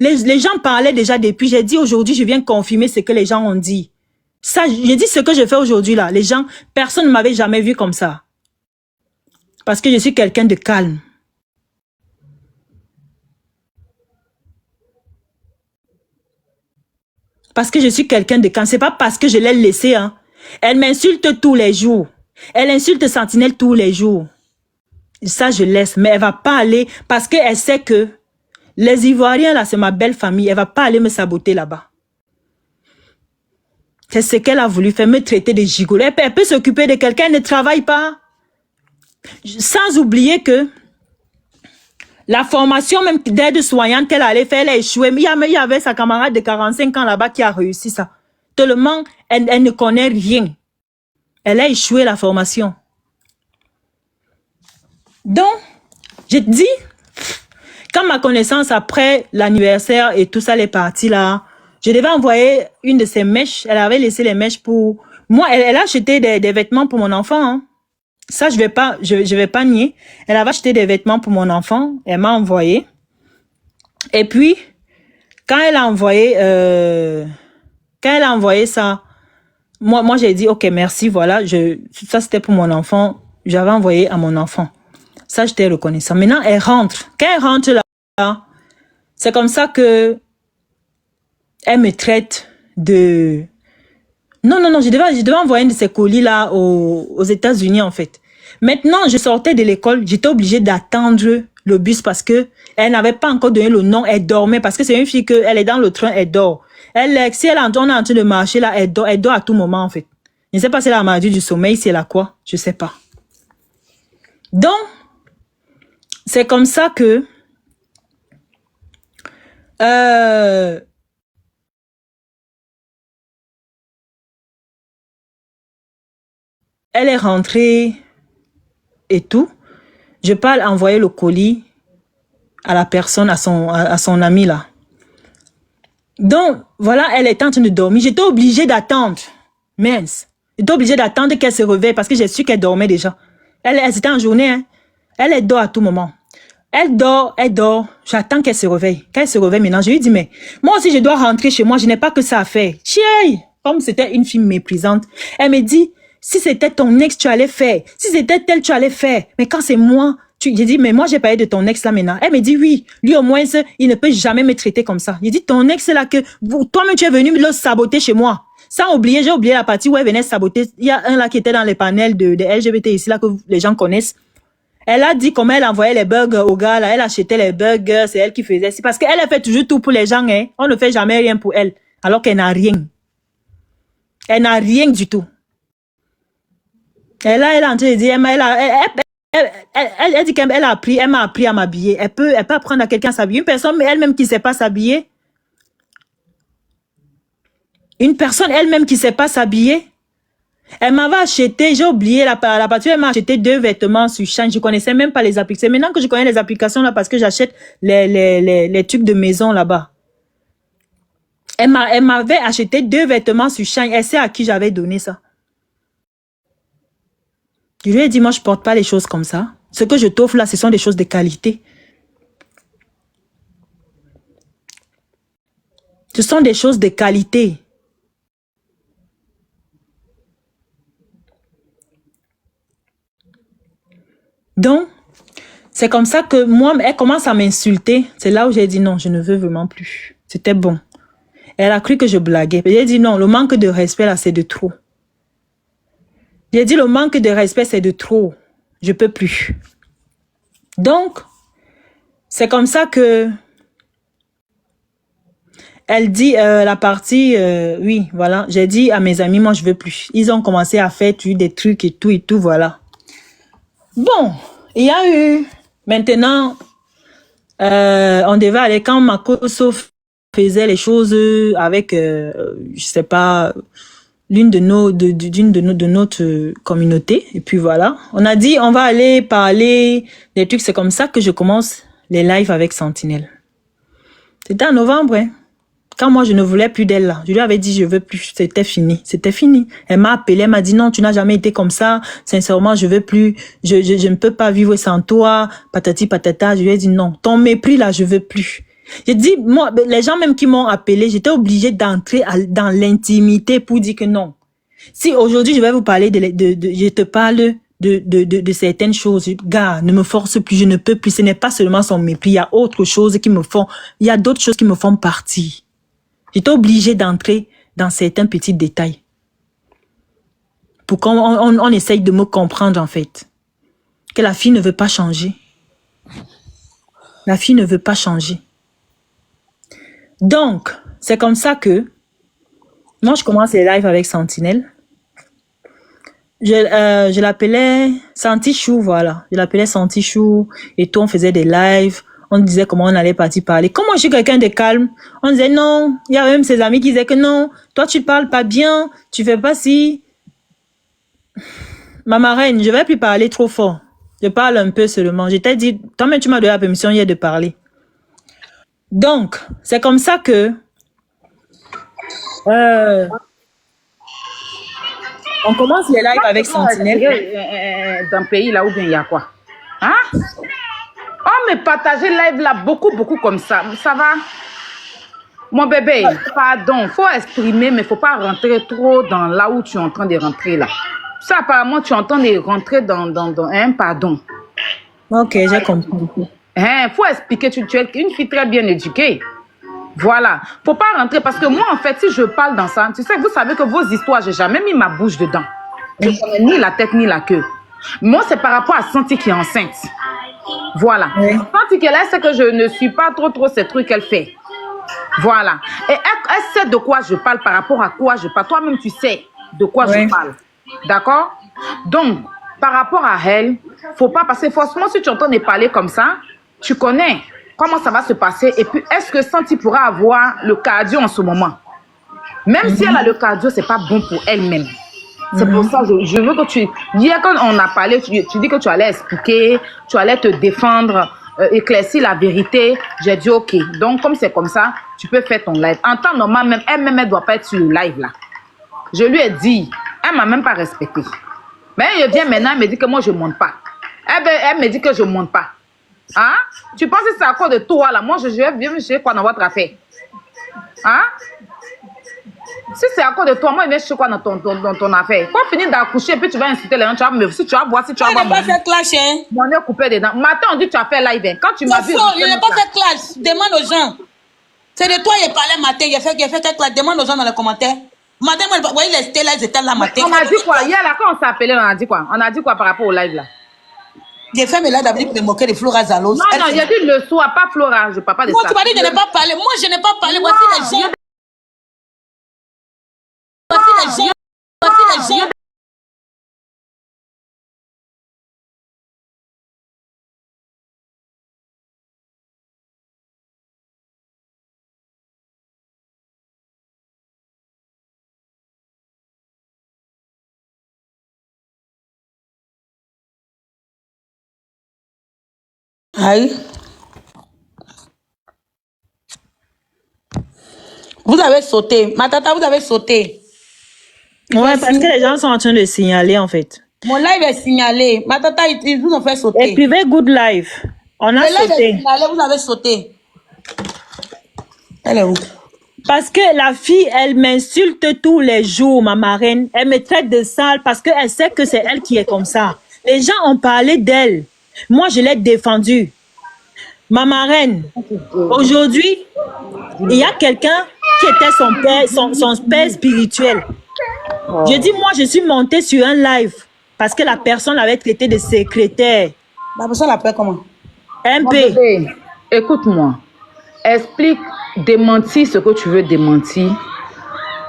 C: Les gens parlaient déjà depuis. J'ai dit aujourd'hui, je viens confirmer ce que les gens ont dit. Ça, j'ai dit ce que je fais aujourd'hui là. Les gens, personne ne m'avait jamais vu comme ça. Parce que je suis quelqu'un de calme. Parce que je suis quelqu'un de calme. C'est pas parce que je l'ai laissée, hein. Elle m'insulte tous les jours. Elle insulte Sentinelle tous les jours. Ça, je laisse. Mais elle va pas aller parce qu'elle sait que les Ivoiriens, là, c'est ma belle famille. Elle va pas aller me saboter là-bas. C'est ce qu'elle a voulu faire, me traiter de gigolo. Elle peut s'occuper de quelqu'un, elle ne travaille pas. Sans oublier que la formation même d'aide-soignante qu'elle allait faire, elle a échoué. Il y avait sa camarade de 45 ans là-bas qui a réussi ça. Tellement, elle ne connaît rien. Elle a échoué la formation. Donc, je te dis, quand ma connaissance après l'anniversaire et tout ça, les parties là, je devais envoyer une de ses mèches. Elle avait laissé les mèches pour... Moi, elle a acheté des vêtements pour mon enfant. Hein. Ça, je vais pas nier. Elle avait acheté des vêtements pour mon enfant. Elle m'a envoyé. Et puis, quand elle a envoyé ça, moi j'ai dit, ok, merci, voilà. Ça, c'était pour mon enfant. J'avais envoyé à mon enfant. Ça, j'étais reconnaissant. Maintenant, elle rentre. Quand elle rentre là, c'est comme ça que elle me traite de... Non, je devais envoyer un de ces colis-là aux États-Unis, en fait. Maintenant, je sortais de l'école, j'étais obligée d'attendre le bus parce que elle n'avait pas encore donné le nom, elle dormait, parce que c'est une fille elle est dans le train, elle dort. Si on est en train de marcher, là, elle dort à tout moment, en fait. Je ne sais pas si elle a la maladie du sommeil, si elle a quoi, je ne sais pas. Donc, c'est comme ça que... elle est rentrée et tout. Je peux envoyer le colis à la personne, à son ami là. Donc, voilà, elle était en train de dormir. J'étais obligée d'attendre. Mince. J'étais obligée d'attendre qu'elle se réveille parce que j'ai su qu'elle dormait déjà. Elle était en journée. Hein. Elle dort à tout moment. Elle dort. J'attends qu'elle se réveille. Quand elle se réveille maintenant, je lui dis, mais moi aussi, je dois rentrer chez moi. Je n'ai pas que ça à faire. Chier! Comme c'était une fille méprisante. Elle me dit, si c'était ton ex, tu allais faire. Si c'était tel, tu allais faire. Mais quand c'est moi, j'ai dit, mais moi, j'ai parlé de ton ex là maintenant. Elle me dit, oui, lui au moins, il ne peut jamais me traiter comme ça. J'ai dit, ton ex là que toi-même, tu es venu le saboter chez moi. Sans oublier, j'ai oublié la partie où elle venait saboter. Il y a un là qui était dans les panels de LGBT ici là que les gens connaissent. Elle a dit comment elle envoyait les burgers au gars là. Elle achetait les burgers, c'est elle qui faisait. C'est parce qu'elle a fait toujours tout pour les gens. Hein. On ne fait jamais rien pour elle. Alors qu'elle n'a rien. Elle n'a rien du tout. Elle est en train de dire, elle dit qu'elle a appris, elle m'a appris à m'habiller. Elle peut apprendre à quelqu'un à s'habiller. Une personne elle-même qui ne sait pas s'habiller. Une personne elle-même qui ne sait pas s'habiller. Elle m'avait acheté, j'ai oublié la partie où elle m'a acheté 2 vêtements sur Shine. Je ne connaissais même pas les applications. Maintenant que je connais les applications là parce que j'achète les trucs de maison là-bas. Elle m'avait acheté 2 vêtements sur Shine. Elle sait à qui j'avais donné ça. Je lui ai dit, moi, je ne porte pas les choses comme ça. Ce que je t'offre là, ce sont des choses de qualité. Ce sont des choses de qualité. Donc, c'est comme ça que moi, elle commence à m'insulter. C'est là où j'ai dit non, je ne veux vraiment plus. C'était bon. Elle a cru que je blaguais. J'ai dit non, le manque de respect là, c'est de trop. J'ai dit le manque de respect, c'est de trop. Je peux plus. Donc, c'est comme ça que elle dit la partie, oui, voilà. J'ai dit à mes amis, moi, je veux plus. Ils ont commencé à faire des trucs et tout, voilà. Bon, il y a eu, maintenant, on devait aller, quand Makoso faisait les choses avec, je sais pas, d'une de notre communauté, et puis voilà. On a dit, on va aller parler des trucs, c'est comme ça que je commence les lives avec Sentinelle. C'était en novembre, hein. Quand moi, je ne voulais plus d'elle là, je lui avais dit, je veux plus, c'était fini, c'était fini. Elle m'a appelé, elle m'a dit, non, tu n'as jamais été comme ça, sincèrement, je veux plus, je ne peux pas vivre sans toi, patati patata. Je lui ai dit, non, ton mépris là, je veux plus. J'ai dit, moi, les gens même qui m'ont appelé, j'étais obligée d'entrer dans l'intimité pour dire que non. Si aujourd'hui, je vais vous parler je te parle de certaines choses, gars, ne me force plus, je ne peux plus, ce n'est pas seulement son mépris, il y a autre chose qui me font, il y a d'autres choses qui me font partir. J'étais obligée d'entrer dans certains petits détails. pour qu'on essaye de me comprendre, en fait. Que la fille ne veut pas changer. La fille ne veut pas changer. Donc, c'est comme ça que moi, je commence les lives avec Sentinelle. Je l'appelais Santichou, voilà. Je l'appelais Santichou et tout, on faisait des lives. On disait comment on allait partir parler. Comme moi, je suis quelqu'un de calme, on disait non. Il y avait même ses amis qui disaient que non, toi, tu parles pas bien, tu fais pas si. Ma marraine, je vais plus parler trop fort. Je parle un peu seulement. Je t'ai dit, toi-même, tu m'as donné la permission hier de parler. Donc, c'est comme ça que on commence les lives avec Sentinelle.
E: Dans le pays là où bien il y a quoi? Hein? Oh, mais partager live là beaucoup comme ça. Ça va? Mon bébé, pardon, faut exprimer, mais faut pas rentrer trop dans là où tu es en train de rentrer là. Ça, apparemment, tu es en train de rentrer dans pardon.
C: Ok, j'ai compris.
E: Hein, faut expliquer, tu es une fille très bien éduquée. Voilà. Faut pas rentrer parce que moi, en fait, si je parle dans ça, tu sais, vous savez que vos histoires, j'ai jamais mis ma bouche dedans. Je connais ni la tête ni la queue. Moi, c'est par rapport à Santi qui est enceinte. Voilà. Santi qui est là, c'est que je ne suis pas trop ces trucs qu'elle fait. Voilà. Et elle sait de quoi je parle, par rapport à quoi je parle. Toi-même, tu sais de quoi je parle. D'accord? Donc, par rapport à elle, faut pas passer forcément si tu entends parler comme ça, tu connais comment ça va se passer. Et puis, est-ce que Santi pourra avoir le cardio en ce moment? Même si elle a le cardio, c'est pas bon pour elle-même. C'est pour ça que je veux que tu... Hier, quand on a parlé, tu dis que tu allais expliquer, tu allais te défendre, éclaircir la vérité. J'ai dit, OK. Donc, comme c'est comme ça, tu peux faire ton live. En temps normal, même elle-même, elle ne doit pas être sur le live, là. Je lui ai dit, elle ne m'a même pas respecté. Mais elle vient maintenant, elle me dit que moi, je ne monte pas. Elle me dit que je ne monte pas. Hein? Tu penses que c'est à cause de toi, là? Moi, je viens chez quoi dans votre affaire? Hein? Si c'est à cause de toi, moi, je viens chez quoi dans ton affaire? Quand finir d'accoucher, puis tu vas insulter les gens, tu vas me... Si tu vas boire, si tu vas boire...
D: Je n'ai pas fait clash, hein?
E: On est coupé dedans. Matin, on dit que tu as fait live. Hein. Quand tu m'as vu...
D: Je n'ai pas fait clash. Demande aux gens. C'est de toi, il parlait matin. Il a fait clash. Demande aux gens dans les commentaires. Matin, moi, vous voyez, les étaient là, ils étaient là matin.
E: On m'a dit quoi? Hier, là, quand on s'est appelé, on a dit quoi? On a dit quoi par rapport au live, là?
D: J'ai fait mes lives d'abord pour me moquer de Flora Zalos.
E: Non, il a dit le soir, pas Flora. Je ne parle pas de ça.
D: Moi, tu m'as dit que je n'ai pas parlé. Moi, je n'ai pas parlé. Voici les gens. Voici les gens. Voici les gens. Aïe. Vous avez sauté. Ma tata, vous avez sauté.
C: Ouais, parce que les gens sont en train de signaler, en fait.
D: Mon live est signalé. Ma tata, ils vous ont fait sauter.
C: Écrivez Good Live. On a
D: Le live est
C: sauté.
D: signalé, vous avez sauté. Elle est où?
C: Parce que la fille, elle m'insulte tous les jours, ma marraine. Elle me traite de sale parce qu'elle sait que c'est elle qui est comme ça. Les gens ont parlé d'elle. Moi, je l'ai défendue. Ma marraine, aujourd'hui, il y a quelqu'un qui était son père spirituel. Je dis, moi, je suis montée sur un live parce que la personne l'avait traité de secrétaire.
D: La personne l'appelle comment?
C: MP.
E: Écoute-moi. Explique, démentis ce que tu veux démentir.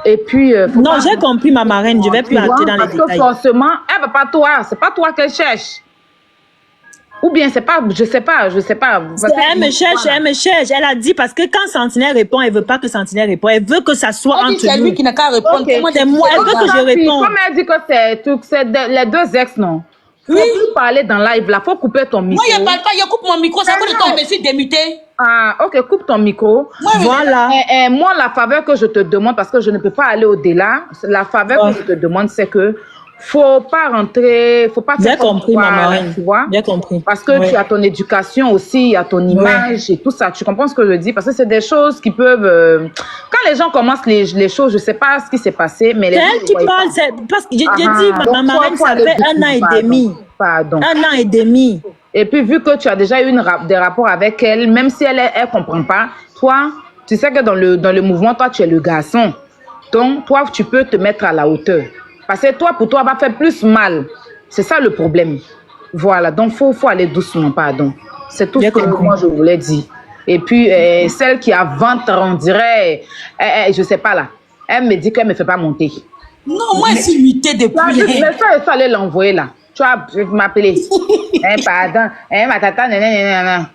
E: Et puis...
C: non, j'ai compris, ma marraine. Je ne vais plus entrer dans les détails.
E: Parce que forcément, elle ne va pas toi. Ce n'est pas toi qu'elle cherche. Ou bien, c'est pas... Je sais pas.
C: Elle me cherche. Elle a dit parce que quand Sentinelle répond, elle ne veut pas que Sentinelle réponde. Elle veut que ça soit entre nous.
D: C'est lui qui n'a qu'à répondre.
E: Okay.
C: C'est moi, elle veut que je réponde.
E: Comme elle dit que c'est les deux ex, non? Faut plus parler dans live là, faut couper ton micro.
D: Moi, je ne parle pas, je coupe mon micro, ça fait le temps que je me suis démutée.
E: Ah, ok, coupe ton micro.
C: Voilà.
E: Moi, la faveur que je te demande, parce que je ne peux pas aller au-delà, la faveur que je te demande, c'est que faut pas rentrer, faut pas...
C: J'ai compris, ma marraine.
E: Tu vois?
C: J'ai compris.
E: Parce que tu as ton éducation aussi, il y a ton image et tout ça. Tu comprends ce que je dis? Parce que c'est des choses qui peuvent... Quand les gens commencent les choses, je sais pas ce qui s'est passé, mais...
C: C'est elle qui parle, parce que j'ai dit, ma marraine, ça fait 1 an et demi.
E: Pardon.
C: 1 an et demi.
E: Et puis, vu que tu as déjà eu des rapports avec elle, même si elle comprend pas, toi, tu sais que dans le mouvement, toi, tu es le garçon. Donc, toi, tu peux te mettre à la hauteur. Parce que toi, pour toi, va faire plus mal. C'est ça le problème. Voilà, donc faut aller doucement, pardon. C'est tout ce
C: J'ai
E: que
C: compris.
E: moi je voulais dire. Et puis, celle qui a ventre, on dirait, je sais pas là, elle me dit qu'elle me fait pas monter.
D: Non, moi, je suis mutée
E: Tu as
D: depuis.
E: juste, mais ça allait l'envoyer là. Tu vas m'appeler. Pardon, ma tata, nanana.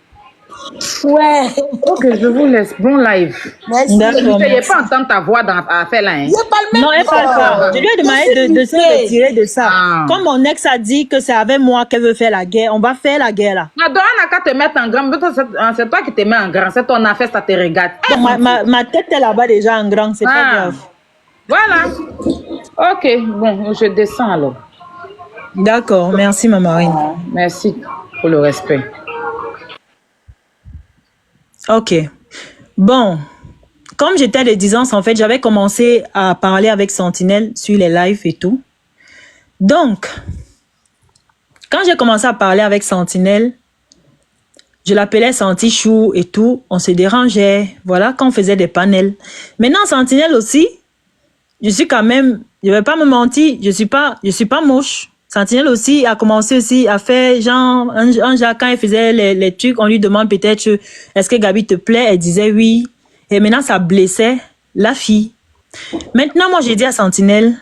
D: Ouais.
E: Ok, je vous laisse. Bon live.
D: Merci.
C: D'accord,
E: Je ne
C: merci.
E: pas entendre ta voix dans à faire là. Hein.
D: Je parle même
C: Non, elle parle pas. Je lui ai demandé de se retirer de ça.
E: Ah.
C: Comme mon ex a dit que c'est avec moi qu'elle veut faire la guerre, on va faire la guerre là.
E: Non, donc, on n'a qu'à te mettre en grand. Mais toi, c'est toi qui te mets en grand. C'est ton affaire, ça te regarde.
C: Donc, ma tête est là-bas déjà en grand, c'est pas grave.
E: Voilà. Ok, bon, je descends alors.
C: D'accord, merci ma Marine.
E: Merci pour le respect.
C: Ok. Bon, comme j'étais de 10 ans, en fait, j'avais commencé à parler avec Sentinelle sur les lives et tout. Donc, quand j'ai commencé à parler avec Sentinelle, je l'appelais Santichou et tout, on se dérangeait, voilà, quand on faisait des panels. Maintenant, Sentinelle aussi, je suis quand même, je vais pas me mentir, je suis pas moche. Sentinelle aussi a commencé aussi à faire genre, un genre, quand elle faisait les trucs, on lui demande peut-être, est-ce que Gabi te plaît? Elle disait oui. Et maintenant, ça blessait la fille. Maintenant, moi, j'ai dit à Sentinelle,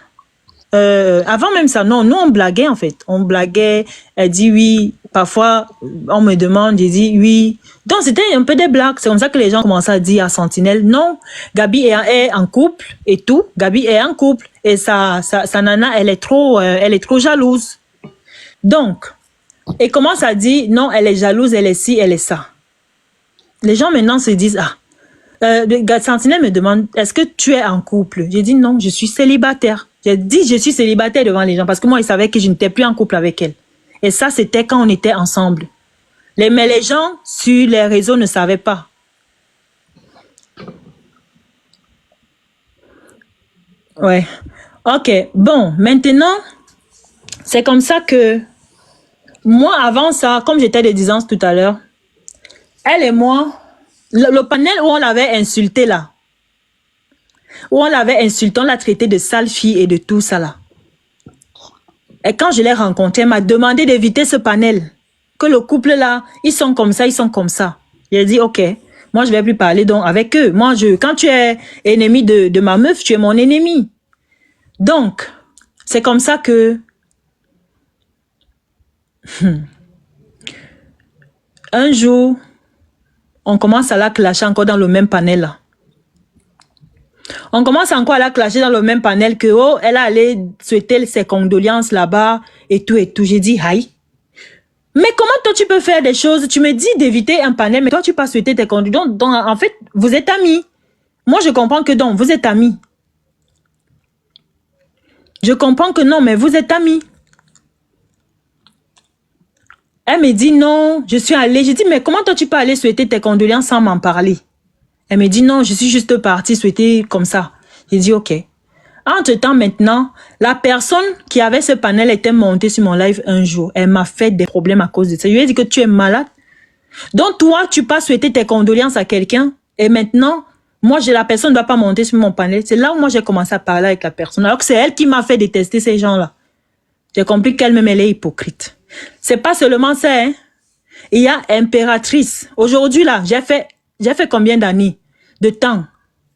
C: avant même ça, non, nous, on blaguait en fait. On blaguait, elle dit oui. Parfois, on me demande, j'ai dit oui. Donc, c'était un peu des blagues. C'est comme ça que les gens commençaient à dire à Sentinelle, non, Gabi est en couple et tout. Gabi est en couple. Et sa nana, elle est trop jalouse. Donc, et commence à dire, non, elle est jalouse, elle est ci, elle est ça. Les gens maintenant se disent, Sentinelle me demande, est-ce que tu es en couple? J'ai dit non, je suis célibataire. J'ai dit je suis célibataire devant les gens parce que moi, ils savaient que je n'étais plus en couple avec elle. Et ça, c'était quand on était ensemble. Mais les gens sur les réseaux ne savaient pas. Ouais. Ok. Bon, maintenant, c'est comme ça que moi, avant ça, comme j'étais de 10 ans tout à l'heure, elle et moi, le panel où on l'avait insulté là, où on l'avait insulté, on l'a traité de sale fille et de tout ça là. Et quand je l'ai rencontré, elle m'a demandé d'éviter ce panel. Que le couple là, ils sont comme ça, ils sont comme ça. J'ai dit, ok, moi je vais plus parler donc avec eux. Moi, quand tu es ennemi de ma meuf, tu es mon ennemi. Donc, c'est comme ça que... Un jour, on commence à la clasher encore dans le même panel là. On commence encore à la clasher dans le même panel que, oh, elle a allé souhaiter ses condoléances là-bas et tout et tout. J'ai dit, aïe. Mais comment toi tu peux faire des choses? Tu me dis d'éviter un panel, mais toi tu peux pas souhaiter tes condoléances. Donc, en fait, vous êtes amis. Moi, je comprends que donc, vous êtes amis. Je comprends que non, mais vous êtes amis. Elle me dit non, je suis allée. J'ai dit, mais comment toi tu peux aller souhaiter tes condoléances sans m'en parler? Elle me dit non, je suis juste partie souhaiter comme ça. J'ai dit ok. Entre-temps, maintenant, la personne qui avait ce panel était montée sur mon live un jour. Elle m'a fait des problèmes à cause de ça. Je lui ai dit que tu es malade. Donc toi, tu peux souhaiter tes condoléances à quelqu'un et maintenant, moi, la personne ne doit pas monter sur mon panel. C'est là où moi j'ai commencé à parler avec la personne. Alors que c'est elle qui m'a fait détester ces gens-là. J'ai compris qu'elle-même, elle est hypocrite. C'est pas seulement ça, hein. Il y a impératrice. Aujourd'hui, là, j'ai fait combien d'années? De temps?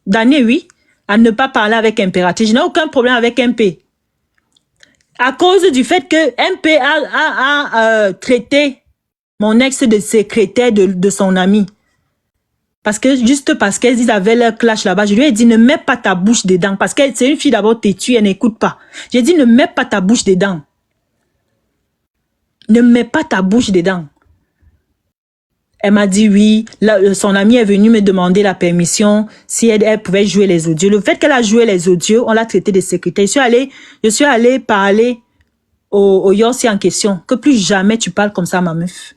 C: D'années, oui, à ne pas parler avec impératrice. Je n'ai aucun problème avec MP. À cause du fait que MP a traité mon ex de secrétaire de son ami. Parce que, juste parce qu'elles avaient leur clash là-bas, je lui ai dit, ne mets pas ta bouche dedans. Parce que c'est une fille d'abord têtue, elle n'écoute pas. J'ai dit, ne mets pas ta bouche dedans. Ne mets pas ta bouche dedans. Elle m'a dit oui. Là, son amie est venue me demander la permission si elle pouvait jouer les audios. Le fait qu'elle a joué les audios, on l'a traité de secrétaire. Je suis allée parler au Yossi en question. Que plus jamais tu parles comme ça à ma meuf.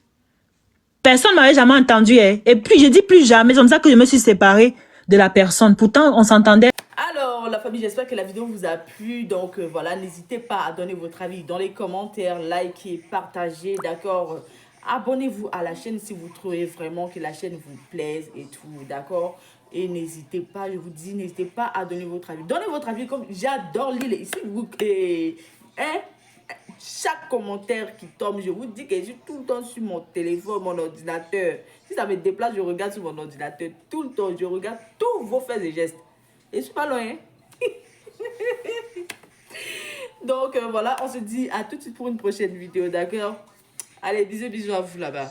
C: Personne ne m'avait jamais entendu. Hein. Et puis, j'ai dit plus jamais. C'est comme ça que je me suis séparée de la personne. Pourtant, on s'entendait.
B: Alors, la famille, j'espère que la vidéo vous a plu. Donc, voilà, n'hésitez pas à donner votre avis dans les commentaires, likez, partagez, d'accord? Abonnez-vous à la chaîne si vous trouvez vraiment que la chaîne vous plaise et tout, d'accord? Et n'hésitez pas, je vous dis, n'hésitez pas à donner votre avis. Donnez votre avis comme j'adore lire ici. Hein? Chaque commentaire qui tombe, je vous dis que je suis tout le temps sur mon téléphone, mon ordinateur. Si ça me déplace, je regarde sur mon ordinateur tout le temps. Je regarde tous vos faits et gestes. Et je suis pas loin. Hein? Donc voilà, on se dit à tout de suite pour une prochaine vidéo, d'accord? Allez, bisous, bisous à vous là-bas.